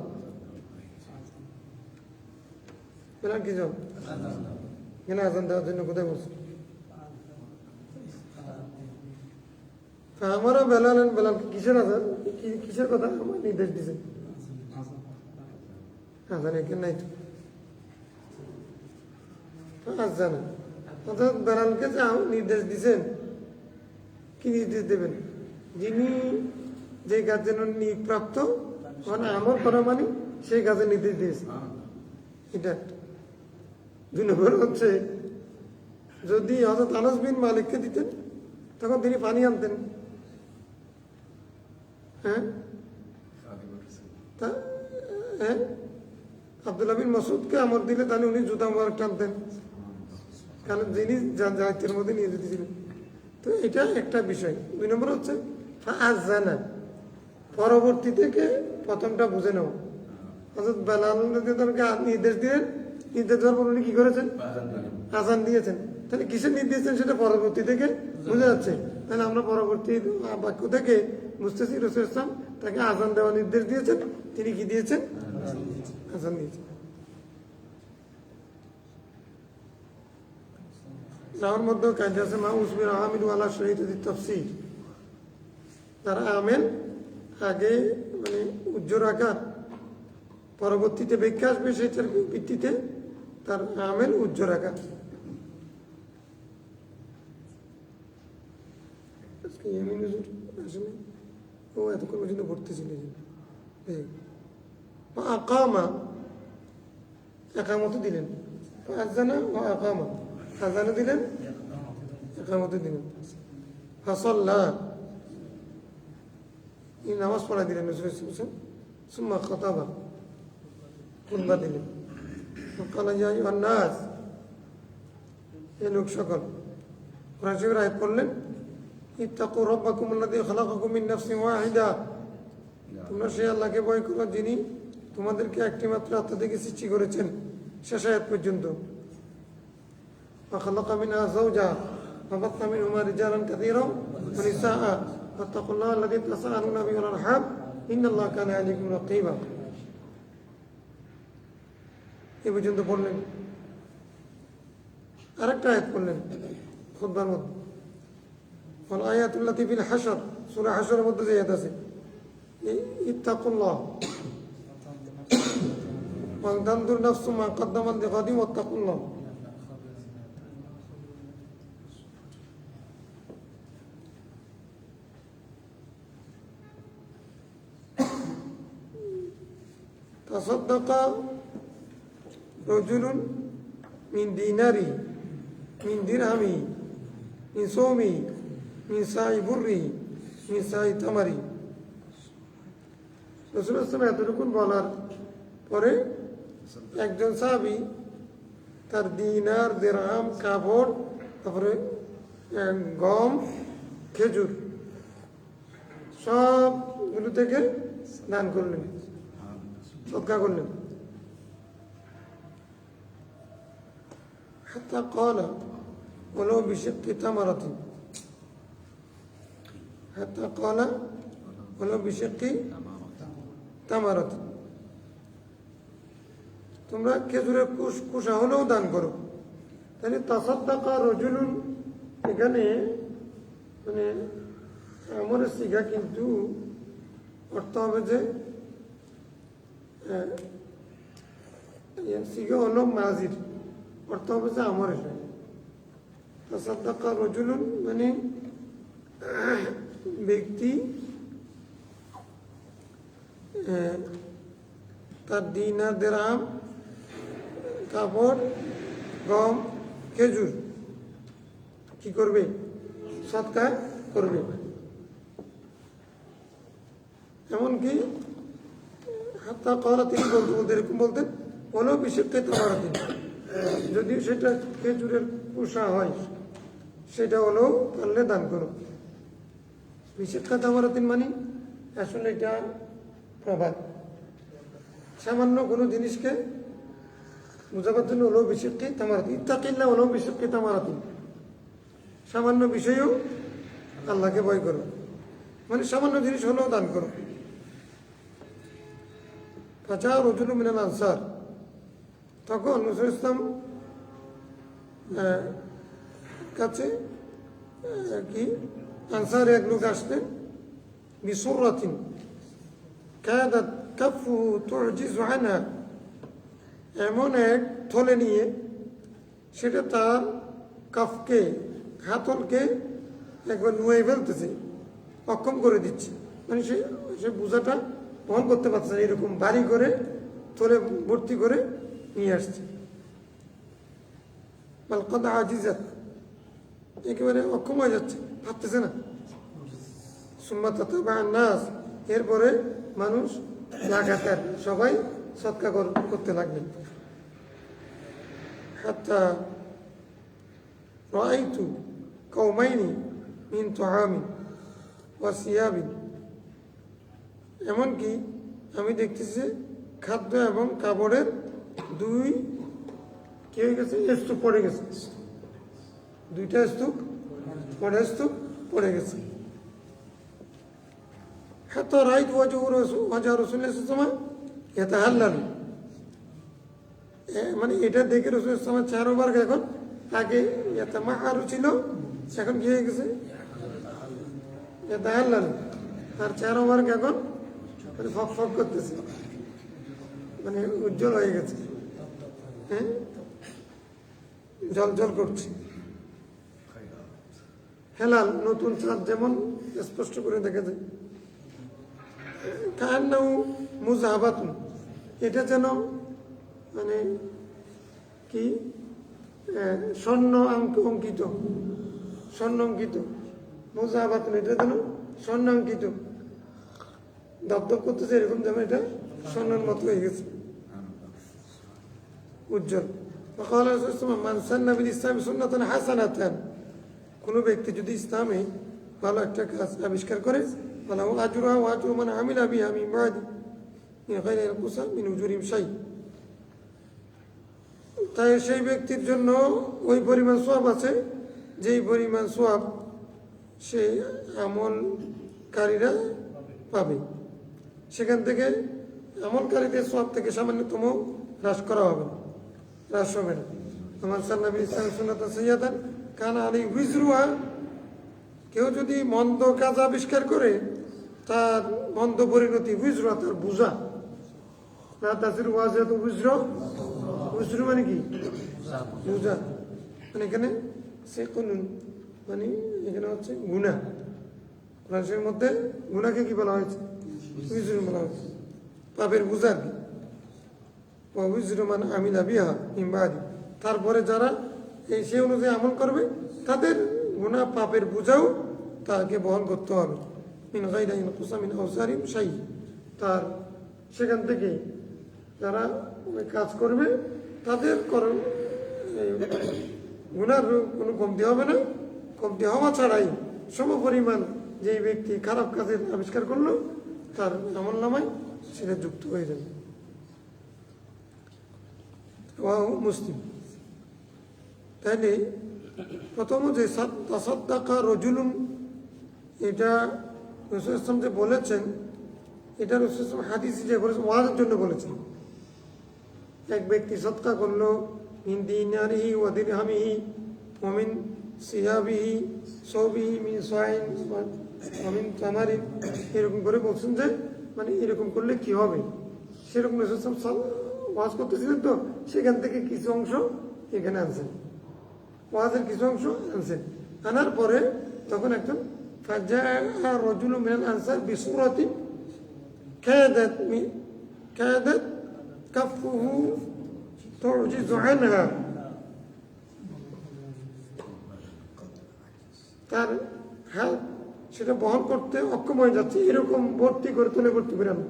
বেলাল কি যাও গেলে আজান দেওয়ার জন্য কোথায় বলছে আমরা বেলাল কিসের আজান কিসের কথা আমার নির্দেশ দিছে আজান এখানে নাই তো আজান অর্থাৎ বেলালকে যে নির্দেশ দিছেন কি নির্দেশ দেবেন যিনি যে কাজের নিয়োগপ্রাপ্ত মানে আমল করা মানে সেই কাজের নির্দেশ দিয়েছে এটা 2 নম্বর হচ্ছে যদি হযরত আনাস বিন মালিককে দিতেন তখন তিনি পানি আনতেন। হ্যাঁ, হ্যাঁ, আব্দুল্লাহ বিন মাসউদকে আমর দিলে তাহলে উনি জুতা মোবারক টানতেন, কারণ যিনি জায়তের মধ্যে নিয়ে যেতেছিলেন। তো এটা একটা বিষয়। 2 নম্বর হচ্ছে ফাআযানা, পরবর্তী থেকে প্রথমটা বুঝে নাও। হযরত বেলাল নির্দেশ দিলেন, নির্দেশ দেওয়ার পর উনি কি করেছেন? আযান দিয়েছেন। তাহলে কিসের নির্দেশ দেন সেটা পরবর্তী থেকে বুঝে যাচ্ছে। তাহলে আমরা পরবর্তী বাক্য থেকে বুঝতেছি রাসূল ইসলাম তাকে আযান দেওয়ার নির্দেশ দিয়েছেন, তিনি কি দিয়েছেন? আযান দিয়েছেন। যার মধ্যে কায়দা আছে মা উসবির আমিলু আলা শহীদুদ্দিন তাফসীর, তারা আমেল আগে মানে উজ্জ্বল রাখা, পরবর্তীতে ব্যাখ্যা আসবে সেটার ভিত্তিতে তার আমেল উজ্জ্বল রাখা। ও এতক্ষণ পর্যন্ত পড়তেছিল আকামা, একামত দিলেন, আযানা ও আকামা, আযানও দিলেন, একামত দিলেন। ফাসাল্লা, এই নামাজ পড়া দিলেন রাসূল সাল্লাল্লাহু আলাইহি ওয়াসাল্লাম। সুম্মা খাতাবা, খুতবা দিলেন। ফাকালা ইয়া আইয়ুহান নাস, হে লোক সকল, কোরআন শরীফের আয়াত পড়লেন, ইত্তাকু রাব্বাকুম আল্লাযী খালাকাকুম মিন নাফসিন ওয়াহিদা, তোমরা সেই আল্লাহকে ভয় করো যিনি তোমাদেরকে একটি মাত্র আত্মা থেকে সৃষ্টি করেছেন, শেষ আয়াত পর্যন্ত। ওয়া খালাকা মিনহা যাওজাহা ওয়া বাথা মিনহুমা রিজালান কাসীরান ওয়া নিসাআ ওয়াত্তাকুল্লাহা আল্লাযী তাসাআলুনা বিহি ওয়াল আরহাম ইন্নাল্লাহা কানা আলাইকুম রাকীবা। এই পর্যন্ত পড়লেন। আরেকটা আয়াত পড়লেন খুতবার মধ্যে, ওয়াল আয়াতুল্লাতী ফিল হাশর, সূরা হাশরের মধ্যে যে আয়াত আছে, ইত্তাকুল্লাহ ওয়া তানজুর নাফসুম মা কদ্দামাত লিগাদিন ওয়াত্তাকুল্লাহ। তাসাদ্দাকা রাজুলুন মিন দিনারি মিন দিরহামি মিন সওমি মিন সাই বুররি মিন সাই তামারি। রাসূল সাল্লাল্লাহু এতটুকু বলার পরে একজন সাহাবী তার দিনার, দিরহাম, কাপড়, তারপরে গম, খেজুর সবগুলো থেকে দান করলেন, সদকা করলেন। হাত্তা ক্বালা ওয়ালাউ বিশিক্কি তামারাতিন, হাত্তা ক্বালা ওয়ালাউ বিশিক্কি তামারাতিন, তোমরা খেজুরের কুশা হলেও দান করো। তাহলে তাসাদ্দাকা রাজুলুন, এখানে মানে আমরের সিগা, কিন্তু অর্থ হবে যে সিগা হলো মাজির, অর্থ হবে যে আমরের। তাসাদ্দাকা রাজুলুন মানে ব্যক্তি তার দিনার, দিরহাম, কাপড়, গম, খেজুর কি করবে? সদকা করবে। এমনকি হাত্তা করা তিনি বলতে এরকম বলতেন, হলেও বিশেষকে তামারাতিন, যদিও সেটা খেজুরের কুশা হয়, সেটা হলেও পারলে দান করো। বিশেষকা তামারাতিন মানে আসলে এটা প্রবাদ, সামান্য কোনো জিনিসকে বোঝাবার জন্য হলেও বিশেষকে তামারাতিন, ইত্তাকিল্লাহ হলেও বিশেষকে তামারাতিন, সামান্য বিষয়েও আল্লাহকে ভয় করো, মানে সামান্য জিনিস হলেও দান করো। ফাজা রাজুলুন মিনাল আনসার, তখন রাসূল ইসলাম কাছে কি আনসার এক লোক আসতেন, বিসুররাতিন কাদাত কাফুহু তুজিজু আনহা, এমন এক থলে নিয়ে সেটা তার কাফকে, হাতলকে একবার নুয়ে ফেলতেছে, অক্ষম করে দিচ্ছে, মানে সে বোঝাটা বহন করতে পারছে না, এরকম ভারী করে থলে ভর্তি করে নিয়ে আসছে। বাল কদ আজিজাত, একেবারে অক্ষম হয়ে যাচ্ছে, ভাবতেছে না। সুম্মা তাতাবা'আন নাস, এরপরে মানুষ লাগাতার সবাই সদকা করতে লাগলেন। হাত্তা রাআইতু কওমাইনি মিন তুআমিন ওয়া সিয়াবিন, এমনকি আমি দেখতেছি খাদ্য এবং কাপড়ের দুই কি হয়ে গেছে, স্তূপ পড়ে গেছে, দুইটা স্তূপ পড়ে গেছে। হাত্তা রাআইতু ওয়াজহা রাসূলিল্লাহ সাল্লাল্লাহু আলাইহি ওয়াসাল্লাম ইয়াতাহাল্লালু, মানে এটা দেখে রাসূলুল্লাহ সাল্লাল্লাহু আলাইহি ওয়াসাল্লামের চেহারা মুবারক এখন, আগে ইয়াতামাহারু ছিল, এখন কি হয়ে গেছে, ইয়াতাহাল্লালু, তার চেহারা মুবারক এখন মানে ফক ফক করতেছে, মানে উজ্জ্বল হয়ে গেছে, হ্যাঁ, জল জল করছে। হেলাল, নতুন চাঁদ যেমন স্পষ্ট করে দেখা যায়। কান্নাউ মুজাহাবাতুন, এটা যেন মানে কি স্বর্ণ অঙ্কিত, মুজাহাবাতুন, এটা যেন স্বর্ণ অঙ্কিত, দপদপ করতেছে, এরকম যেন এটা স্বর্ণের মতো হয়ে গেছে, উজ্জ্বল। মান সান্না বিল ইসলামি সুন্নাতান হাসানাতান, কোনো ব্যক্তি যদি ইসলামে ভালো একটা কাজ আবিষ্কার করে, ফালাহু আজরুহা ওয়া আজরু মান আমিলা বিহা মিন বাদি মিন গায়রি ইয়ানকুসা মিন উজুরিহিম শাই, তাই সেই ব্যক্তির জন্য ওই পরিমাণ সওয়াব আছে যেই পরিমাণ সওয়াব সেই আমলকারীরা পাবে, সেখান থেকে আমলকারীদের সওয়াব থেকে সামান্যতম হ্রাস হবে না। আমার সান্নাবি ইসলাম সুন্নাতান সাইয়্যাতান কানা আলাইহি উজরুহা, কেউ যদি মন্দ কাজ আবিষ্কার করে তার মন্দ পরিণতি, উজরুহা তার বোঝা, লা তাজিরু ওয়াজিরাতুন উজরু মানে কি বোঝা, মানে এখানে সে কোন মানে এখানে হচ্ছে গুনাহ, কোরআনের মধ্যে গুনাহকে কি বলা হয়েছে, উজরু বলা হয়েছে, পাপের বোঝা কি। ওয়া উজরু মান আমিলা বিহা মিন বাদি, তারপরে যারা এই সে অনুযায়ী আমল করবে তাদের গুনাহ পাপের বোঝাও তাকে বহন করতে হবে। মিন গায়রি ইয়ানকুসা মিন আওজারিহিম শাই, তার সেখান থেকে যারা ওই কাজ করবে তাদের গুনার কোনো কমতি হবে না, কমতি হওয়া ছাড়াই সমপরিমাণ যেই ব্যক্তি খারাপ কাজের আবিষ্কার করলো তার আমল নামায় সেটা যুক্ত হয়ে যাবে। মুসলিম, তাইলে প্রথম যে তাসাদ্দাকা রজুলুন, এটা রাসূলুল্লাহ সাল্লাল্লাহু আলাইহি ওয়াসাল্লাম যে বলেছেন, এটা রাসূলুল্লাহ সাল্লাল্লাহু আলাইহি ওয়াসাল্লাম হাদিসে যে বলেছেন ওয়াজের জন্য বলেছেন। এক ব্যক্তি সদকা করলো মিন দিনারিহি ওয়া দিরহামিহি ওয়া মিন সিয়াবিহি সাওবিহি মিন সাইন ওয়া মিন তামারিন, এরকম করে বলছেন যে মানে এরকম করলে কি হবে, সেরকম রাসূলুল্লাহ সাল্লাল্লাহু আলাইহি ওয়াসাল্লাম ওয়াজ করতেছিলেন, তো সেখান থেকে কিছু অংশ এখানে আনছেন, ওয়াজের কিছু অংশ আনছেন। আনার পরে তখন একজন ফাজাআ রাজুলুম মিনাল আনসার বিসূরাতিন কাদাত কাফুহু তুজিজু আনহা, তার হাত সেটা বহন করতে অক্ষম হয়ে যাচ্ছে, এরকম ভর্তি করে আনো।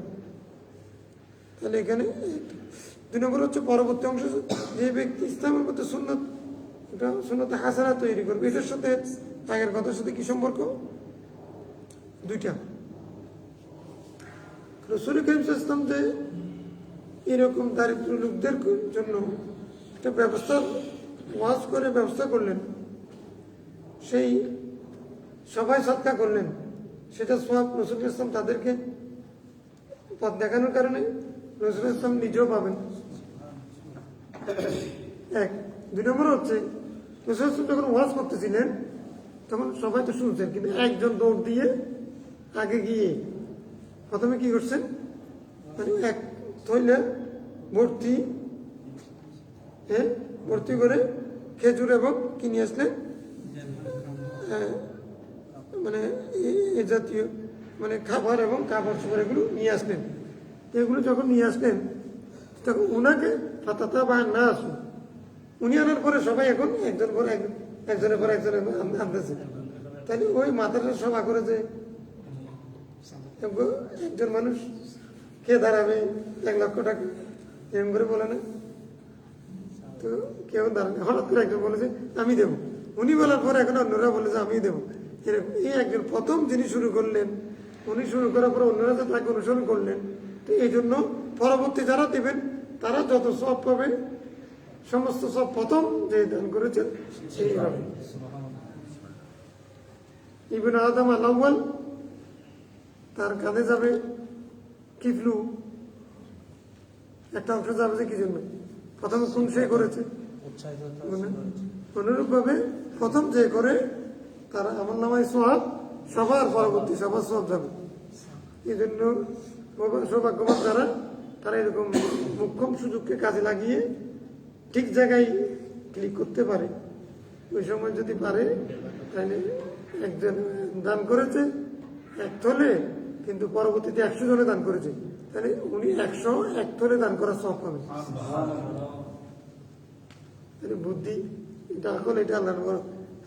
তাহলে এখানে 2 নম্বর হচ্ছে পরবর্তী অংশ, যে ব্যক্তি ইসলামের মধ্যে সুন্নতে হাসানা তৈরি করবে, এটার সাথে আগের কথার সাথে কি সম্পর্ক, দুইটা। রাসূল কারীম সাল্লাল্লাহু আলাইহি ওয়াসাল্লাম যে এরকম দারিদ্র লোকদের জন্য একটা ব্যবস্থা ওয়াজ করে ব্যবস্থা করলেন, সেই সবাই সদকা করলেন, সেটা সওয়াব রাসূল ইসলাম তাদেরকে পথ দেখানোর কারণে রাসূল ইসলাম নিজেও পাবেন। 1 2 নম্বর হচ্ছে রাসূল ইসলাম যখন ওয়াজ করতেছিলেন তখন সবাই তো শুনছেন, কিন্তু একজন দৌড় দিয়ে আগে গিয়ে প্রথমে কি করছেন, মানে এক থইলে ভর্তি করে খেজুর এবং কি নিয়ে আসলেন, মানে এ জাতীয় মানে খাবার এবং কাপড় চোপড় এগুলো নিয়ে আসলেন। এগুলো যখন নিয়ে আসলেন তখন ওনাকে ফাতাতা বা না আসুন, উনি আনার পরে সবাই এখন একজন পর একজনের পর একজনের আনতেছে, তাহলে ওই মাথাটা সভা করে যে একজন মানুষ কে দাঁড়াবে 1 লক্ষ টাকা এরকম করে বলে না, তো কেউ দাঁড়াবে। হঠাৎ করে একজন বলেছে আমি দেবো, উনি বলার পরে এখন অন্যরা বলে যে আমি দেবো, এরকম। এই একজন প্রথম যিনি শুরু করলেন, উনি শুরু করার পরে অন্যরা তো তাকে অনুসরণ করলেন। তো এই জন্য পরবর্তী যারা দেবেন তারা যত সব পাবে, সমস্ত সব প্রথম যে দান করেছেন সেই হবে। ইবনে আদম আল-আউয়াল, তার কাঁধে যাবে কিফলু, একটা অংশ যাবে যে কি জন্য, প্রথম কোন সে করেছে। অনুরূপ ভাবে প্রথম যে করে তারা আমার নামায় সোহাব, সবার পরবর্তী সবার সব যাবে। এই জন্য সৌভাগ্যবান যারা, তারা এরকম মোক্ষম সুযোগকে কাজে লাগিয়ে ঠিক জায়গায় ক্লিক করতে পারে। ওই সময় যদি পারে, তাহলে একজন দান করেছে 1 তোলে, কিন্তু পরবর্তীতে 100 জনে দান করেছে, তাহলে উনি 101 তোলে দান করার সব পাবে। তাহলে বুদ্ধি, এটা আকল, এটা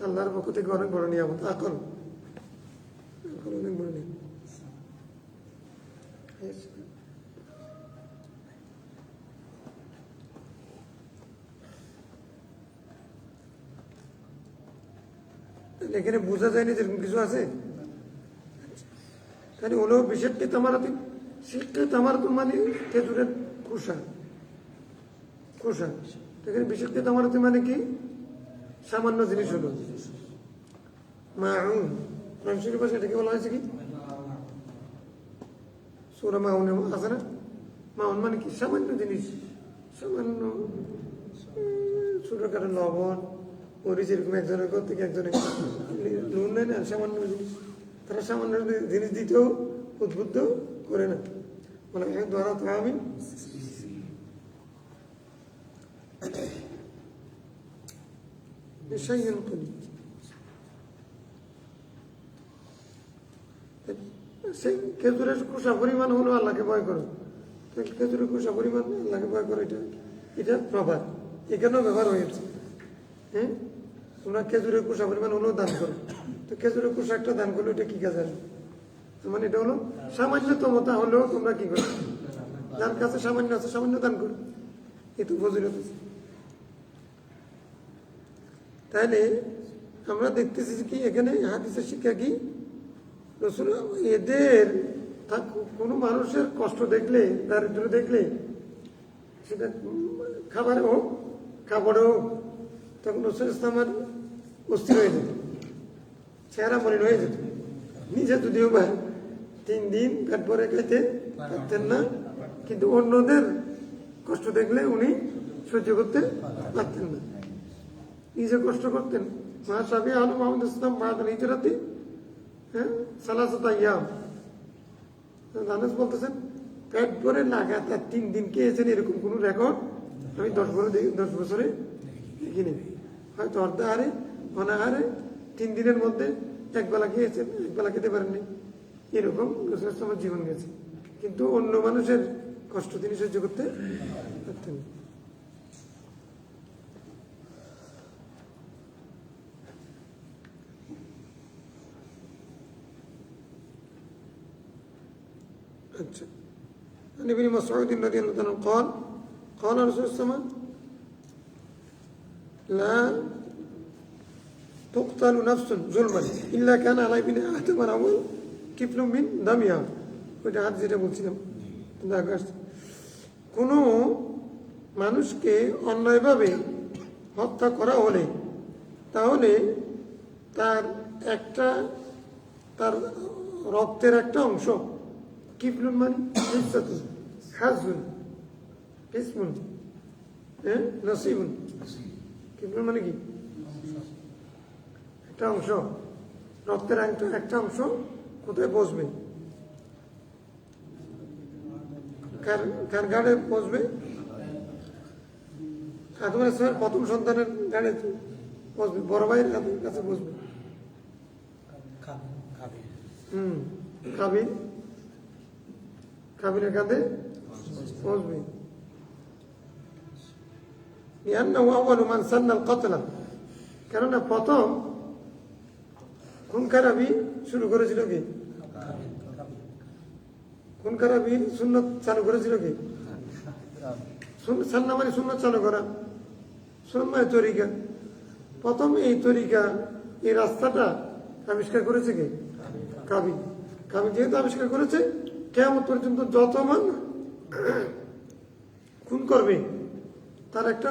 আল্লাহর পক্ষ থেকে অনেক বড় নিয়ামত। আকল অনেক বড় নিয়ামত। এখানে বোঝা যায়নি যেরকম কিছু আছে, তাহলে হলো বিশেষটি তামারাতি। শিখতে তামারাত মানে খেজুরের খোসা, এখানে বিশেষটি তামারাতি মানে কি, সামান্য জিনিস হলো মাউন। কোরআন শরীফে এটাকে বলা হয়েছে কি, সূরা মাউনে আছে না, মাউন মানে কি সামান্য জিনিস, সামান্য ছোটখাটো লবণ, মরিচ, এরকম একজনের ঘর থেকে একজনের নুন নেয় না, সামান্য জিনিস। তারা সামান্য জিনিস দিতেও উদ্বুদ্ধ করে না, মানে ধরা তো আমি সেই খেজুরের খোসা পরিমাণ হলো আল্লাহকে ভয় করো। খেজুরের খোসা পরিমাণ আল্লাহকে ভয় করো, এটা প্রবাদ এখানেও ব্যবহার হয়েছে। হ্যাঁ, তোমরা খেজুরের খোসা পরিমাণ হলেও দান করো। তো খেজুরের খোসা একটা দান করলো, এটা কি কাজ আসবে? মানে এটা হলো সামান্যতমতা হলেও তোমরা কি করো, যার কাছে সামান্য আছে সামান্য দান করো, এ তো ফজিলত আছে। তাহলে আমরা দেখতেছি কি এখানে হাদিসের শিক্ষা কি, রসুল এদের কোনো মানুষের কষ্ট দেখলে, দারিদ্র দেখলে, সেটা খাবারে হোক কাপড়ে হোক, তখন রসুল ইসলামের অস্থির হয়ে যেত, চেহারা মলিন হয়ে যেত। নিজে যদিও বা 3 দিন পেট ভরে খাইতে পারতেন না, কিন্তু অন্যদের কষ্ট দেখলে উনি সহ্য করতে পারতেন না, নিজে কষ্ট করতেন। মহাসাবি আলম মোহাম্মদ ইসলাম বাহাদুর হিজরাতি, হ্যাঁ, সালাসাতা ইয়াম, আনাস বলতেছেন পেট ভরে লাগাতার 3 দিন খেয়েছেন, এরকম কোন রেকর্ড আমি 10 বছরে দেখিনি। হয়তো অর্ধাহারে অনাহারে 3 দিনের মধ্যে 1 বেলা খেয়েছেন, 1 বেলা খেতে পারেননি, এরকম রসুলের জীবন গেছে। কিন্তু অন্য মানুষের কষ্ট তিনি সহ্য করতে পারতেন। আচ্ছা, عن ابن مسعود رضي الله عنه قال قال رسول الله صلى الله عليه وسلم لا تقتل نفس ظلما إلا كان على ابن آدم الأول كفل من دمها। ওইটা হাত যেটা বলছিলাম, কোনো মানুষকে অন্যায়ভাবে হত্যা করা হলে তাহলে তার রক্তের একটা অংশ, কিফলুন মানে হিসসাতুন, হাজুন, কিসমুন, হ্যাঁ, নসিবুন। কিফলুন মানে কি একটা অংশ, রক্তের একটা অংশ কোথায় বসবে, কার গাড়ে বসবে? আদম আলাইহিস সালামের প্রথম সন্তানের গাড়ে বসবে, বড় ভাইয়ের কাছে বসবে। কাবিলের কাঁধে বসবে। লিআন্নাহু আউয়ালু মান সান্নাল কতলা, কেননা প্রথম খুন খারাপি শুরু করেছিল কি? খুন খারাপি সুন্নত চালু করেছিল কি? সান্না মানে সুন্নত চালু করা, সুন্নত মানে তরিকা। প্রথম এই তরিকা, এই রাস্তাটা আবিষ্কার করেছে কে? কাবিল। কাবিল যেহেতু আবিষ্কার করেছে, কিয়ামত পর্যন্ত যত মান খুন করবে তার একটা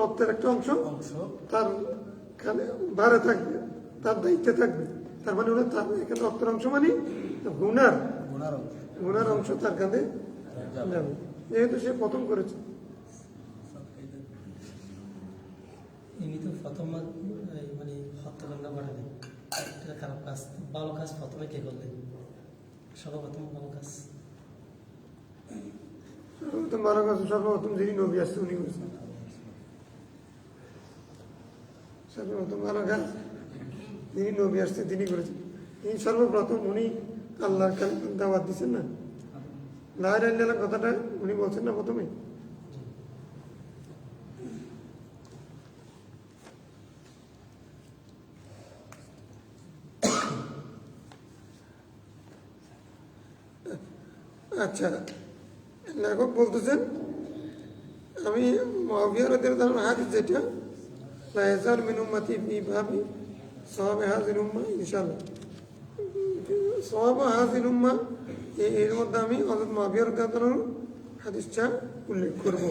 রক্তের একটা অংশ তার ভারে থাকবে, তার দায়িত্বে থাকবে। তার মানে হলো তার এখানে রক্তের অংশ মানে গুনার অংশ তার কাঁধে যাবে, যেহেতু সে প্রথম করেছে। ইনি তো প্রথম মানে হত্যাকাণ্ড ঘটালেন, এটা খারাপ কাজ। ভালো কাজ প্রথমে কে করলেন? সর্বপ্রথম ভালো কাজ সর্বপ্রথম ভালো কাজ সর্বপ্রথম যিনি নবী আসছে উনি করেছেন। সর্বপ্রথম ভালো কাজ যিনি নবী আসছে তিনি করেছেন। তিনি সর্বপ্রথম উনি আল্লাহর দাওয়াত দিচ্ছেন না, লা ইলাহা ইল্লাল্লাহ কথাটা উনি বলছেন না প্রথমে। আচ্ছা, লেখক বলতেছেন আমি মুআবিয়া রাদিয়াল্লাহু আনহু হাদিস যেটা লা ইয়াজাল মিন উম্মতি ফি বাবি সাহাবে হাযিল উম্মাহ ইনশাআল্লাহ, সাহাবা হাযিল উম্মাহ এর মধ্যে আমি হযরত মুআবিয়া রাদিয়াল্লাহু আনহু হাদিসটা উল্লেখ করব।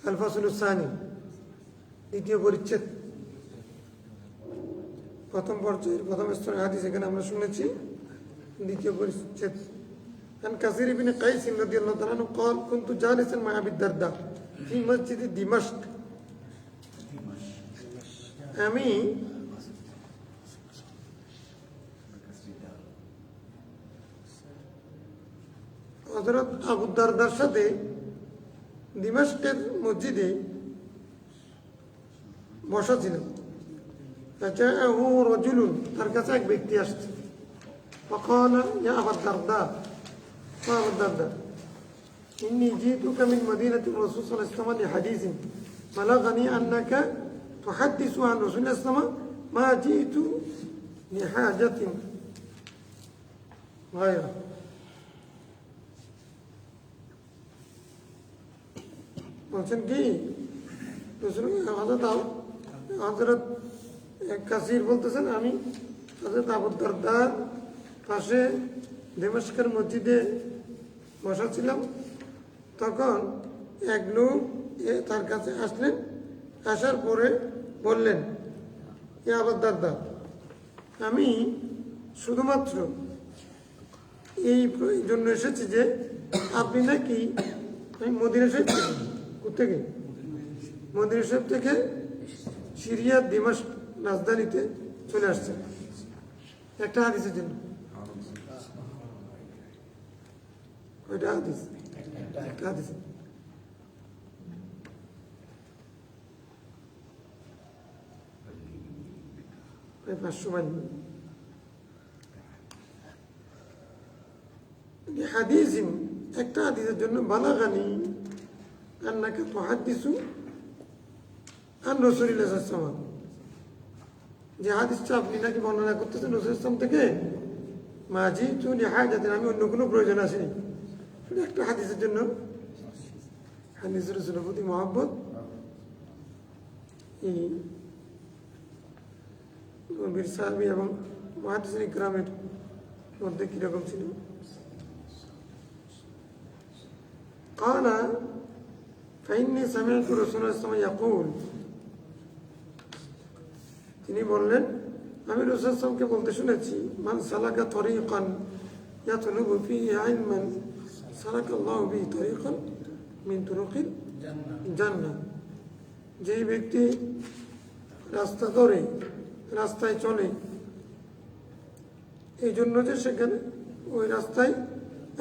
আল ফাসলুস সানি, দ্বিতীয় পরিচ্ছেদ, প্রথম পর্যায়ের প্রথম স্তরের হাদিস এখানে আমরা শুনেছি। দ্বিতীয় পরিচ্ছেদ। عن كثير بن قيس رضي الله تعالى عنه قال كنت جالسا مع أبي الدرداء في مسجد دمشق। আমি হযরত আবু দারদার সাথে দিমাশকের মসজিদে বসা ছিলাম। فجاءه رجل, তার কাছে এক ব্যক্তি আসছে। فقال يا أبا الدرداء, أبا الدرداء إني جئتك من مدينة الرسول صلى الله عليه وسلم لحديث بلغني أنك تحدث عن رسول الله صلى الله عليه وسلم ما جئت لحاجة غيره। বলছেন কি হযরত কাসির বলতেছেন আমি হযরত আবু দারদার পাশে দিমাশকের মসজিদে বসা ছিলাম। তখন এক লোক তার কাছে আসলেন, আসার পরে বললেন ইয়া আবু দারদা, আমি শুধুমাত্র এই জন্য এসেছি যে আপনি নাকি, আমি মদিনা শরীফ থেকে, কোথেকে? মদিনা শরীফ থেকে সিরিয়ার দিমাশক রাজধানীতে চলে আসছেন একটা হাদিসের জন্য। ওইটা হাদিস, একটা হাদিস। প্রায় 500 মাইল হাদিস, একটা হাদিসের জন্য বালাগানি আন্নাকা তুহাদ্দিসু আন রাসূলিল্লাহ সাল্লাল্লাহু আলাইহি ওয়াসাল্লাম, যে হাদিসটা আপনি নাকি বর্ণনা করতেছেন রাসূলুল্লাহ সাল্লাল্লাহু আলাইহি ওয়াসাল্লাম থেকে, মাজি তু লিহাজাতিন, আমি অন্য কোনো প্রয়োজন আসেনি, শুধু একটা হাদিসের জন্য। হাদিস রাসূলের প্রতি মহব্বত এই নবীর সাহাবী এবং মুহাদ্দিসিন ইকরামের মধ্যে কিরকম ছিল। قال فإني سمعت رسول الله صلى الله عليه وسلم يقول, তিনি বললেন আমি রাসূল সাল্লাল্লাহু আলাইহি ওয়াসাল্লামকে বলতে শুনেছি, মান সালাকা তরিকান ইয়াতলুবু ফিহি ইলমান সালাকাল্লাহু বিহি তরিকান মিন তুরুকিল জান্নাহ, যেই ব্যক্তি রাস্তা ধরে রাস্তায় চলে এই জন্য যে সেখানে ওই রাস্তায়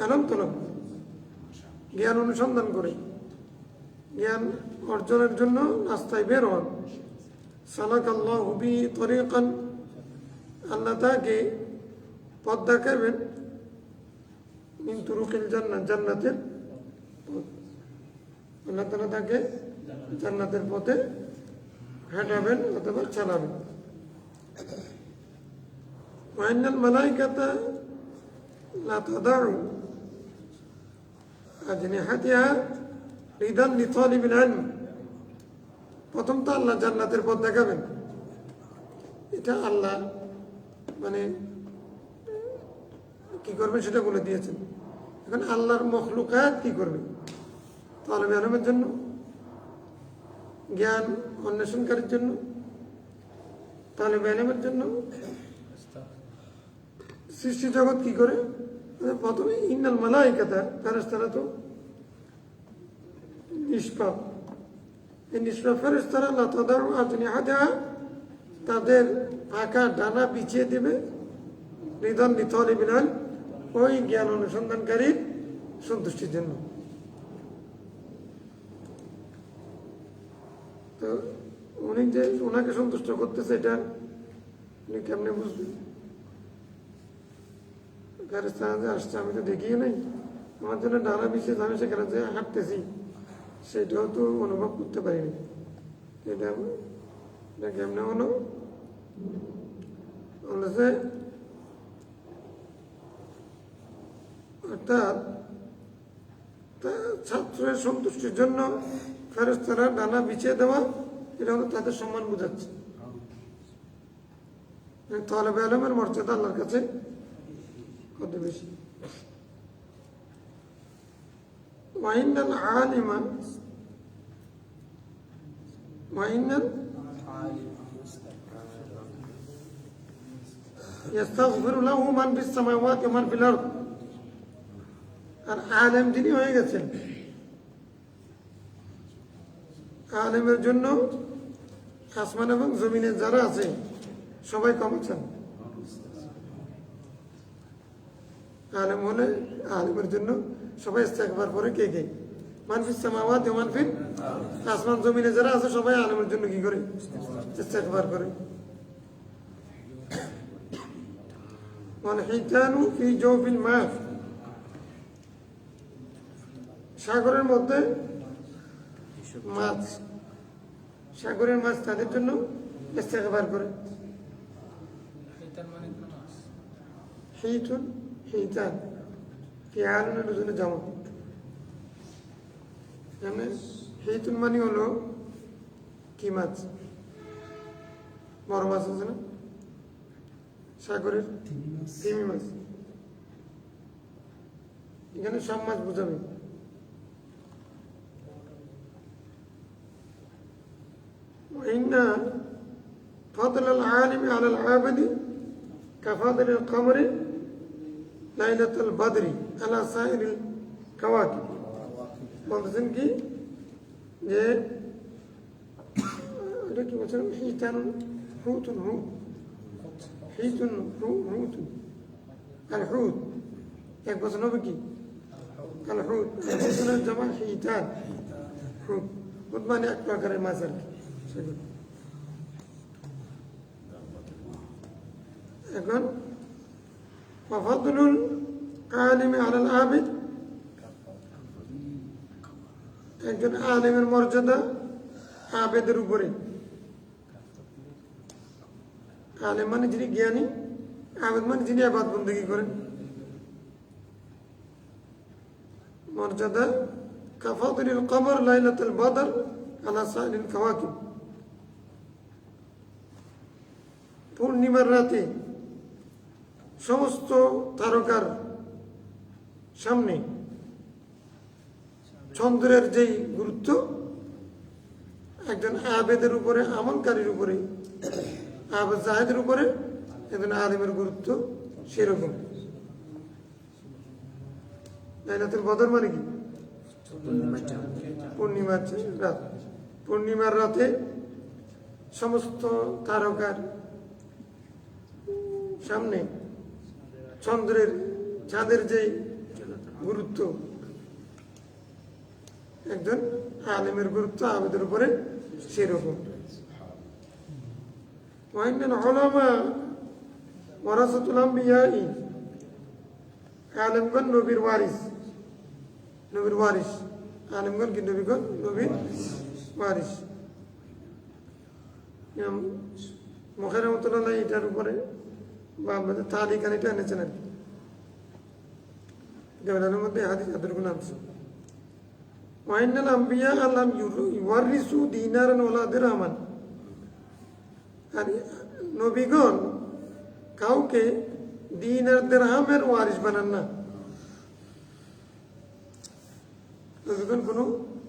এলম তলব জ্ঞান অনুসন্ধান করে, জ্ঞান অর্জনের জন্য রাস্তায় বের হন, সালাকাল্লাহু বিহি তরিকান, আল্লাহ তাকে পথ দেখাবেন, মিন তুরুকিল জান্নাহ, জান্নাতের পথ। আল্লাহ তাআলা তাকে জান্নাতের পথে হাঁটাবেন অথবা চালাবেন। ওয়াইনাল মালাইকাতা লা তাদাউ আজনিহাতিহা রিদান লিতালিবিল ইলম। প্রথম তো আল্লাহ জান্নাতের পথ দেখাবেন, এটা আল্লাহ মানে কি করবেন সেটা বলে দিয়েছেন। এখন আল্লাহর মখলুকাত কি করবে? তালেব ইলমের জন্য, জ্ঞান অন্বেষণকারীর জন্য, তালেব ইলমের জন্য সৃষ্টি জগৎ কি করে? প্রথমে ইন্নাল মালাইকাতা, ফেরেশতারা তো নিষ্পাপ, এই নিষ্পাপ ফেরেশতারা লা তাদাউ আজনিহাতিহা, তাদের ফাঁকা ডানা বিছিয়ে দেবে রিদান লিতালিবিল ইলম, ওই জ্ঞান অনুসন্ধানকারীর সন্তুষ্টির জন্য। তো উনি যে ওনাকে সন্তুষ্ট করতেছে এটা উনি কেমনে বুঝবেন? ফেরেশতারা যে আসছে আমি তো দেখিয়ে নাই, আমার জন্য ডানা বিছিয়ে আমি সেখানে যে হাঁটতেছি সেটাও তো অনুভব করতে পারিনি। এটা কেমনে হলো? বলেছে অর্থাৎ ছাত্রের সন্তুষ্টির জন্য ফেরেশতারা ডানা বিছিয়ে দেওয়া, এটা হলো তাদের সম্মান বোঝাচ্ছে। তালেব ইলমের মর্যাদা আল্লাহর কাছে কত বেশি। ওয়াইনাল আলিমা ওয়াইনাল ইস্তাগফিরু লাহু মান ফিস সামাওয়াতি ওয়া মান ফিল আরদ। আর আলেম যিনি হয়ে গেছেন, আলেমের জন্য আসমান এবং জমিনে যারা আছে সবাই ক্ষমা চান। আলেম হলে আলেমের জন্য সবাই ইস্তেগফার করে। কে কে? মান ফিস সামাওয়াতি ওয়া মান ফিল, আসমান জমিনে যারা আছে সবাই আলেমের জন্য কি করে? ইস্তেগফার করে। ওয়াল হিতানু ফি জাওফিল মা, সাগরের মধ্যে মাছ, সাগরের মাছ তাদের জন্য ইস্তেগফার করে। হিতুন হিতান ফিআলুনের জন্য জামা, মানে হিতুন মানে হলো কি মাছ? বড় মাছ আছে না সাগরের, তিমি মাছ। এখানে সব মাছ বোঝাবে। وإن فضل العالم على العابد كفضل القمر ليلة البدر على سائر الكواكب। বলতেছেন কি যে এটা কি বলছিলাম? হিতান হুতুন হু হিতুন হু হুতুন আল হুত এক বছর হবে কি? আল হুত জমা হিতান হুত। হুত মানে এক প্রকারের মাছ আর কি। এখন ফাদলুল আলিমি আলাল আবিদ, একজন আলিমের মর্যাদা আবেদের উপরে। আলেম মানে যিনি জ্ঞানী, আবেদ মানে যিনি ইবাদত বন্দেগী করেন। মর্যাদা কাফাদুল কমর লাইলাতুল বদর আলা সাইরিল কাওয়াকিব, পূর্ণিমার রাতে সমস্ত তারকার সামনে চন্দ্রের যেই গুরুত্ব একজন আবেদের উপরে, আমলকারীর উপরে, আবেদ জাহেদের উপরে একজন আলিমের গুরুত্ব সেরকম। লাইলাতুল বদর মানে কি? পূর্ণিমার রাত। পূর্ণিমার রাতে সমস্ত তারকার সামনে চন্দ্রের, চাঁদের যে গুরুত্ব, একজন আলেমের গুরুত্ব আবেদের উপরে সেরকম। উলামা ওয়ারাসাতুল আম্বিয়া, আলেমগণ নবীর ওয়ারিস, নবীর ওয়ারিস। আলিমগণ কি নবীগণ নবীর ওয়ারিস। মুখের রহমতুল্লাহ এটার উপরে বা আমাদের তালিকান এটা এনেছেন আর কি। দেওয়ালের মধ্যে হাদিস এতটুকু নামছে। ওয়াইনাল আম্বিয়া আল্লাম ইউয়ারিসু দিনারান ওয়ালা দিরহামান। আর নবীগণ কাউকে দিন আর দিরহামের ওয়ারিস বানান না।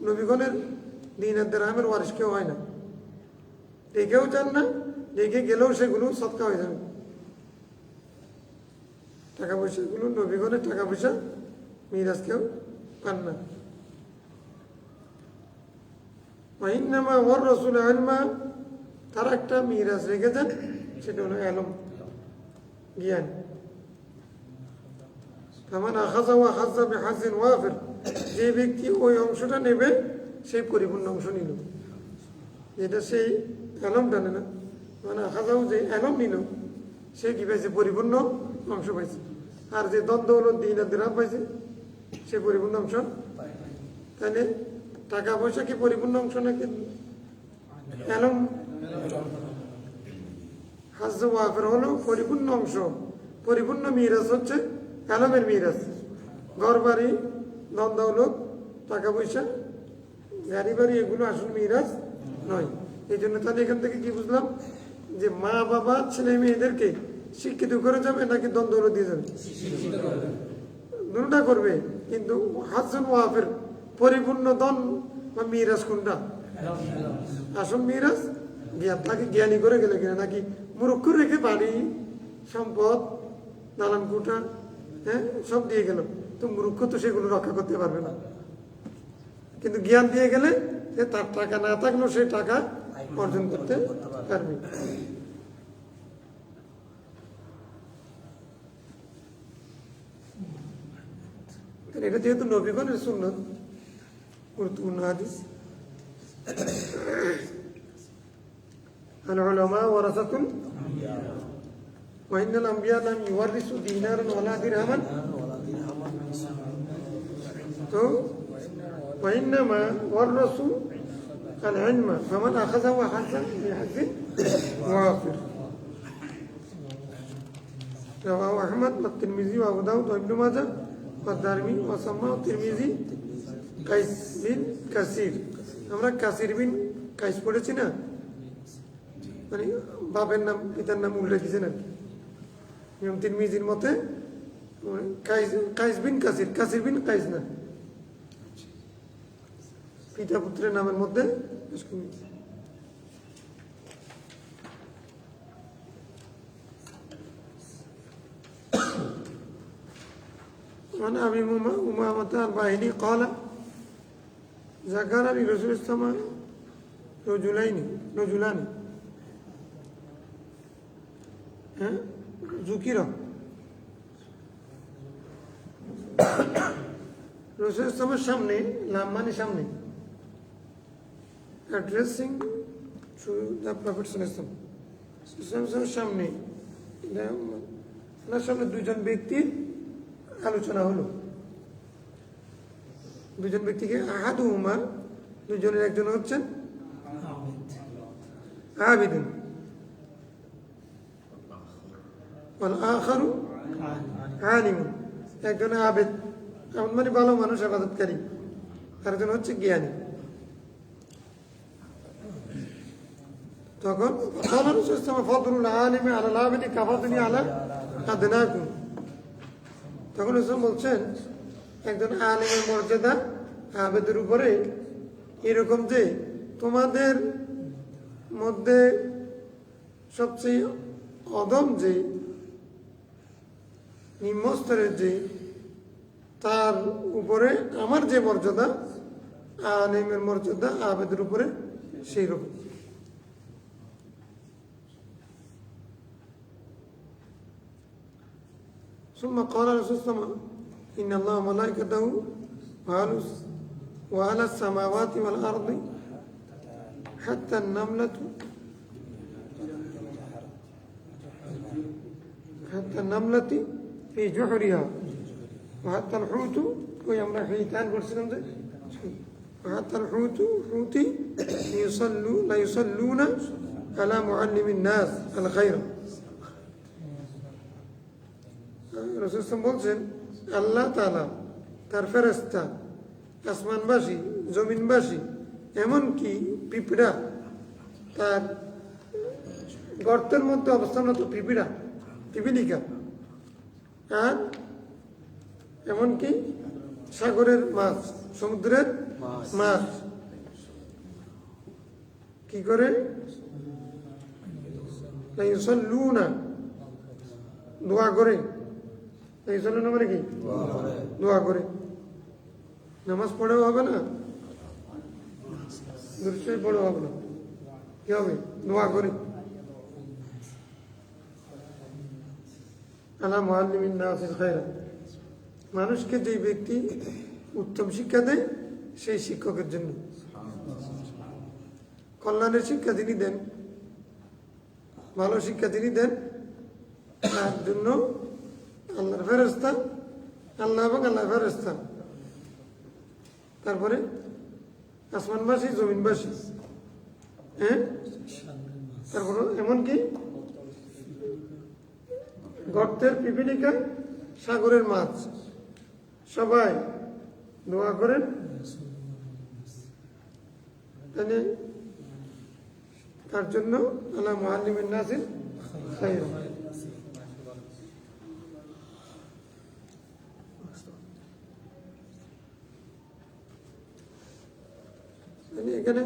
নবীগণের দিন আর দিরহামের ওয়ারিস কেউ হয় না, রেখেও চান না, রেখে গেলেও সেগুলো সৎকা হয়ে যাবে। টাকা পয়সাগুলো নবীগণের টাকা পয়সা মিরাজ কেউ পান না। মাহিনামা ওর রসুল আলমা, তারা একটা মিরাজ রেখে দেন, সেটা হলো এলম, জ্ঞান। তামান আখাজা ওয়া হাজ্জা বিহাজিন ওয়াফির, যে ব্যক্তি ওই অংশটা নেবে সেই পরিপূর্ণ অংশ নিল, যেটা সেই এলমটা নেয় না। মানে আখাজাও যে এলম নিল সে কি পাইছে? পরিপূর্ণ অংশ পাইছে। আর যে দ্বন্দ্ব হলো দিন আর দিরহাম পাইছে সে পরিপূর্ণ অংশ। তাহলে টাকা পয়সা কি পরিপূর্ণ অংশ নাকি এলম? হাজ্জ ওয়াফির হলো পরিপূর্ণ অংশ। পরিপূর্ণ মিরাজ হচ্ছে এলমের মিরাজ। ঘর বাড়ি, দ্বন্দ্ব হলো, টাকা পয়সা, গাড়ি বাড়ি, এগুলো আসল মিরাজ নয়। এই জন্য তাহলে এখান থেকে কি বুঝলাম? যে মা বাবা ছেলে মেয়েদেরকে শিক্ষিত করে যাবে নাকি দ্বন্দ্ব দিয়ে যাবে? দুটা করবে, কিন্তু হাসান ওয়াফের পরিপূর্ণ দন বা মিরাজ কোনটা? আসল মিরাজ জ্ঞান। তাকে জ্ঞানী করে গেলে কিনা, নাকি মূর্খ রেখে বাড়ি সম্পদ দালান কোঠা সব দিয়ে গেল, তো মূর্খ তো সেগুলো রক্ষা করতে পারবে না। কিন্তু জ্ঞান দিয়ে গেলে তার টাকা না থাকলেও সে টাকা অর্জন করতে পারবে। এটা যেহেতু নবীগণের সুন্নত, গুরুত্বপূর্ণ হাদিস। আল উলামা ওয়ারাসাতুল ওয়া ইন্নাল আম্বিয়া লাম ইউওয়ারিসু দিনারান ওয়ালা দিরহামান। তো ওয়া ইন্নামা ওয়ারাসু আল ইলমা ফামান আখাযাহু হাযান বিহাযিন ওয়াফির। রাওয়াহু আহমদ ওয়া তিরমিজি ওয়া আবু দাউদ ওয়া ইবনে মাজাহ দারমি ওয়াসাম্মা তিরমিজি কাইস বিন কাসির। আমরা কাসির বিন কাইস পড়েছি না, মানে বাপের নাম পিতার নাম উল্লেখ দিয়েছেন আর কি। তিরমিজির মতে কাইস বিন কাসির, কাসির বিন কাইস না, পিতা পুত্রের নামের মধ্যে। أبي أمامة الباهلي قال ذكر لرسول الله رجلان ذكر রসুল ইসলামের সামনে, লাম মানে সামনে, অ্যাড্রেসিং টু দ্য প্রফেট ইসলামের সামনে, ওনার সামনে দুজন ব্যক্তির আলোচনা হলো। দুজন ব্যক্তিকে আহাদুহুমা, দুজনের একজন হচ্ছেন আবিদুন ওয়াল আখারু আলিমুন। একজন আবেদ মানে ভালো মানুষ, ইবাদতকারী, আরেকজন হচ্ছে জ্ঞানী। তখন ফদলুল আলিমি আলাল আবিদি কাফাতুনি আলা আদনাকুম। তখন ইসলাম বলছেন একজন আলিমের মর্যাদা আবেদের উপরে এরকম যে তোমাদের মধ্যে সবচেয়ে অদম যে নিম্নস্তরের যে, তার উপরে আমার যে মর্যাদা, আলিমের মর্যাদা আবেদের উপরে সেই রকম। ثم قال رسول الله إن الله وملائكته وعلى السماوات والأرض حتى النملة في جحرها وحتى الحوت ويمنع حيتان برسلم وحتى الحوت لا يصلون على معلم الناس الخير রাসূল বলছেন আল্লাহ তাআলা তার ফেরেশতা আসমানবাসী জমিনবাসী এমনকি পিঁপড়া তার গর্তের মধ্যে অবস্থানরত পিপিলিকা আর এমনকি সাগরের মাছ সমুদ্রের মাছ কি করে ইউসাল্লুনা দোয়া করে ইউসাল্লুনা মানে কি দোয়া করে নামাজ পড়েও হবে না দূরশয় পড়েও হবে না কি হবে দোয়া করে আলা মুআল্লিমিন নাসিল খায়রা মানুষকে যে ব্যক্তি উত্তম শিক্ষা দেয় সেই শিক্ষকের জন্য কল্যাণের শিক্ষা তিনি দেন ভালো শিক্ষা তিনি দেন তার জন্য আল্লাহর ফেরেশতা আল্লাহ এবং আল্লাহর ফেরেশতা তারপরে আসমানবাসী জমিনবাসী হ্যাঁ তারপরে এমনকি গর্তের পিপিলিকা সাগরের মাছ সবাই দোয়া করেন তার জন্য আল্লাহ মুআল্লিমিন নাসিল খায়রা এখানে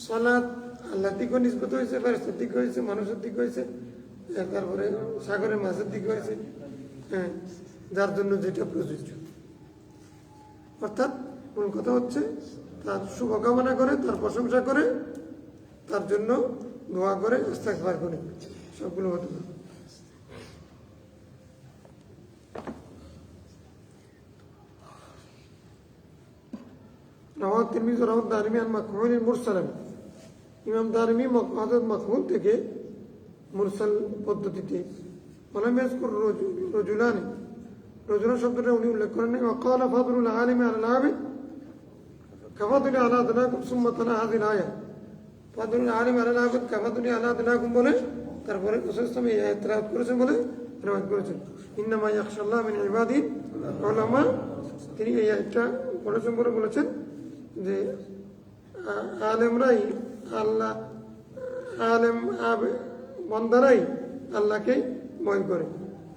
সালাত আল্লাহর দিকে নিসবত হয়েছে ফেরেশতার দিকে হয়েছে মানুষের দিকে হয়েছে তারপরে সাগরের মাছের দিকে হয়েছে হ্যাঁ যার জন্য যেটা প্রযোজ্য অর্থাৎ মূল কথা হচ্ছে তার শুভকামনা করে তার প্রশংসা করে তার জন্য দোয়া করে ইস্তেগফার করে সবগুলো হতে পারে রাওয়াহ তিরমিজি রাওয়াহ দারিমি আন মাকহুল মুরসালান ইমাম দারিমি হযরত মাকহুল থেকে মুরসাল পদ্ধতিতে ওয়ালাম ইয়াজকুর রাজুলানি রজুলান শব্দটা উনি উল্লেখ করেন নাই ওয়াকালা ফাদলুল আলিমি আলাল আবিদ কাফাদুলি আলা আদনাকুম সুম্মা তালা হাযিল আয়া ফাদলুল আলিমি আলাল আবিদ কাফাদুলি আলা আদনাকুম বলে তারপরে রাসূল সাল্লাল্লাহু আলাইহি ওয়াসাল্লাম এই আয়াত তেলাওয়াত করেছেন বলে রিওয়ায়াত করেছেন ইন্নামা ইয়াখশাল্লাহ মিন ইবাদিহি উলামা তিনি এই আয়াতটা পড়েছেন বলে বলেছেন যে আলেমরাই আল্লাহ আলেম বান্দারাই আল্লাহকে ভয় করে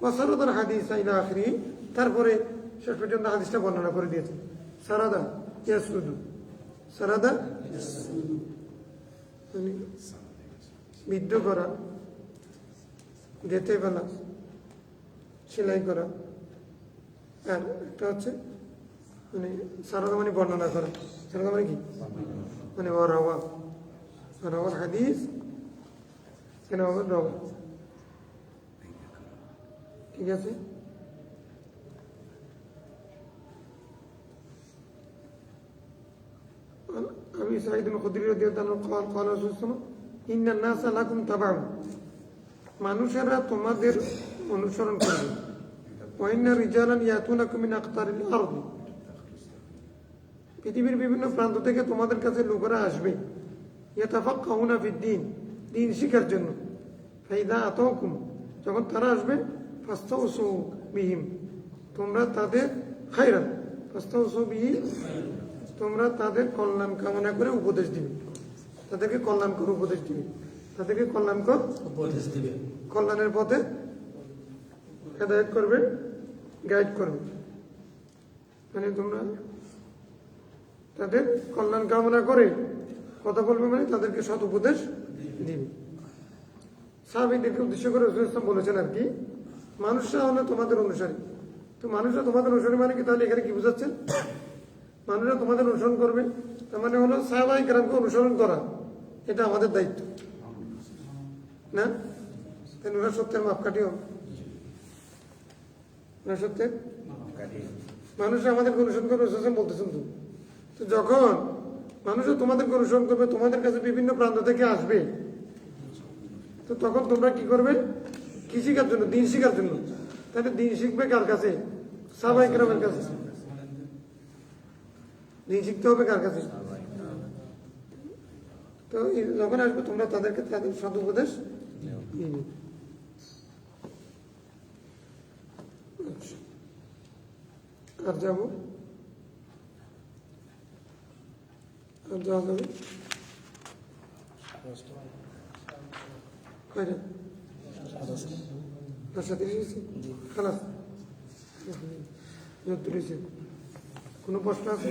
ওয়াসারাদাল হাদিস ইলা আখিরি তারপরে শেষ পর্যন্ত হাদিসটা বর্ণনা করে দিয়েছেন সারাদা ইয়াসুদু সারাদা মানে বিদ্ধ করা গেঁথে ফেলা সেলাই করা আর একটা হচ্ছে মানে সারাদা মানে বর্ণনা করা সারাদা মানে কি মানে রাওয়ার হাদিস কেন রাওয়া ঠিক আছে আমি সাঈদ খুদরি রাদিয়াল্লাহু আনহু قال رسول الله ان الناس لكم تبع মানুষেরা তোমাদের অনুসরণ করবে ওয়াইন্না রিজালান ইয়াতুনাকুম মিন আকতারিল আরদ পৃথিবীর বিভিন্ন প্রান্ত থেকে তোমাদের কাছে লোকেরা আসবে ইয়াতাফাক্কাহুনা ফিদ-দ্বীন দ্বীন শিখার জন্য ফাইদা আতাকুম যখন তারা আসবে ফাস্তাউসু বিহিম তোমরা তাদের খায়রান ফাস্তাউসু বিহি তোমরা তাদের কল্যাণ কামনা করে উপদেশ দিবে তাদেরকে কল্যাণকর উপদেশ দিবে তাদেরকে কল্যাণকর উপদেশ দিবে কল্যাণের পথে হেদায়েত করবে গাইড করবে মানে তোমরা তাদের কল্যাণ কামনা করে কথা বলবে মানে তাদেরকে সৎ উপদেশ দিবে সাহাবীদেরকে উদ্দেশ্য করে রাসূল সাল্লাল্লাহু আলাইহি ওয়াসাল্লাম বলেছেন আর কি মানুষরা হলো তোমাদের অনুসারী তো মানুষরা তোমাদের অনুসারী মানে কি তাহলে এখানে কি বুঝাচ্ছেন মানুষরা তোমাদের অনুসরণ করবে তার মানে হলো সাহাবায়ে কেরামকে অনুসরণ করা এটা আমাদের দায়িত্ব না তাই ওরা সত্যের মাপকাঠি হবে না সত্যের মানুষরা আমাদেরকে অনুসরণ করবে রাসূল বলতেছেন তো যখন মানুষরা তোমাদেরকে অনুসরণ করবে তোমাদের কাছে বিভিন্ন প্রান্ত থেকে আসবে তো তখন তোমরা কি করবে কি শিখার জন্য দিন শিখার জন্য তাহলে দিন শিখবে কার কাছে সাহাবায়ে কেরামের কাছে দিন শিখতে হবে কার কাছে তো যখন আসবে তোমরা তাদেরকে তাদের সদুপদেশ দিবে। আচ্ছা, আর যাবো, আর যাওয়া যাবে কয়টা? 10:30 খালাস তুলেছে। কোনো প্রশ্ন আছে?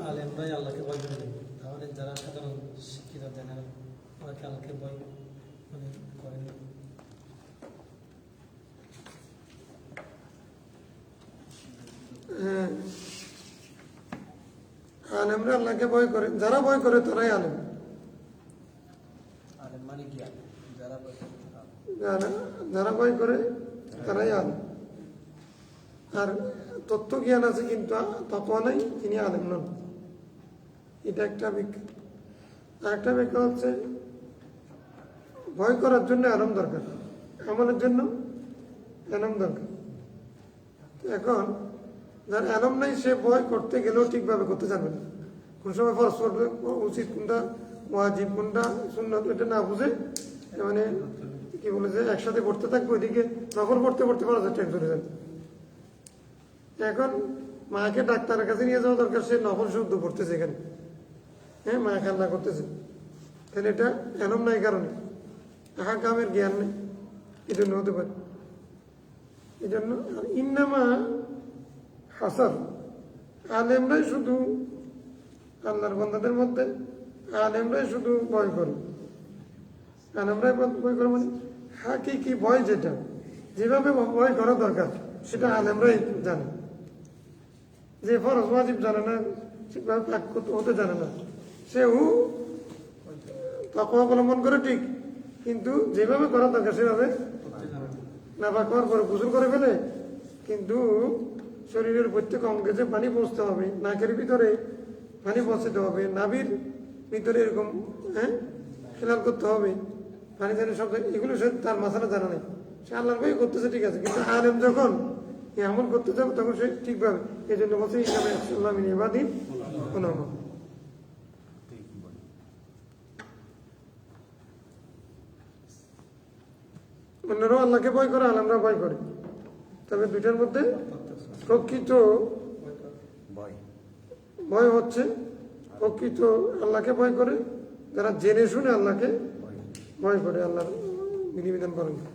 আলেমরাই আল্লাহকে ভয় করে দেবে, তাহলে যারা সাধারণ শিক্ষিত জানে না ওনাকে আল্লাহকে ভয় মানে করেন না। হ্যাঁ, আলেমরা আল্লাহকে ভয় করে, যারা ভয় করে তারাই আলেম। আলেম মানে কি আলেম? যারা ভয় করে তারা আলেম। যারা ভয় করে তারাই আলেম। আর তত্ত্ব জ্ঞান আছে কিন্তু তাকওয়া নাই, তিনি আলেম নন। এটা একটা ব্যাখ্যা। আর একটা ব্যাখ্যা হচ্ছে ভয় করার জন্য আলম দরকার, আমলের জন্য আলম দরকার। তো এখন যার আলম নাই সে ভয় করতে গেলেও ঠিকভাবে করতে জানবে না। কোন সময় ফরজ করবে উচিত কোনটা, ওয়াজিব কোনটা, সুন্নাত, এটা না বুঝে মানে কি বলে যে একসাথে পড়তে থাকবে, ওইদিকে নকল পড়তে পড়তে ফরজের টাইম চলে যাবে। এখন মাকে ডাক্তারের কাছে নিয়ে যাওয়া দরকার, সে নকল শুদ্ধ পড়তেছে এখানে, হ্যাঁ মা কান্না করতেছে, তাহলে এটা এলম নাই কারণে কামের জ্ঞান নেই, এই জন্য হতে পারে। এই জন্য ইন্নামা হাসার আলেমরাই শুধু আল্লাহর বান্দাদের মধ্যে আলেমরাই শুধু ভয় করে। আলেমরাই ভয় করে মানে হাকিকি ভয়, যেটা যেভাবে ভয় করা দরকার সেটা আলেমরাই জানে। যে ফরজ ওয়াজিব জানে না, ঠিকভাবে পাক হতে জানে না, সেও তাকওয়া অবলম্বন করে ঠিক, কিন্তু যেভাবে করা দরকার সেভাবে না পাক হওয়ার পরে গোসল করে ফেলে, কিন্তু শরীরের প্রত্যেক অঙ্গে যে পানি পৌঁছতে হবে, নাকের ভিতরে পানি পৌঁছতে হবে, নাভির ভিতরে এরকম হ্যাঁ খেলাল করতে হবে, পানি জানি সব, এগুলো সে তার মাথাটা জানা নেই। সে আল্লাহর ভয় করতেছে ঠিক আছে, কিন্তু আলেম যখন আমল করতে যাবে তখন সে ঠিকভাবে, এই জন্য বলছে ইসলামে ইবাদিন ওলামা। অন্যরাও আল্লাহকে ভয় করে, আলেমরা ভয় করে, তবে দুইটার মধ্যে প্রকৃত ভয় হচ্ছে প্রকৃত আল্লাহকে ভয় করে যারা জেনে শুনে আল্লাহকে ভয় করে, আল্লাহর বিধিবিধান পালন করে।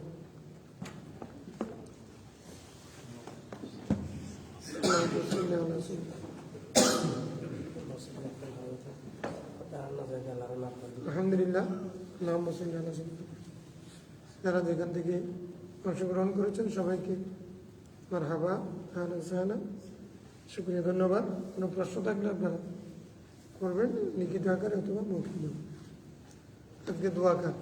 আলহামদুলিল্লাহ, যারা যেখান থেকে অংশগ্রহণ করেছেন সবাইকে মারহাবা, আহলান সাহলান, শুকরিয়া, ধন্যবাদ। কোনো প্রশ্ন থাকলে আপনারা করবেন লিখিত আকারে অথবা মৌখিক। আজকে দোয়া কার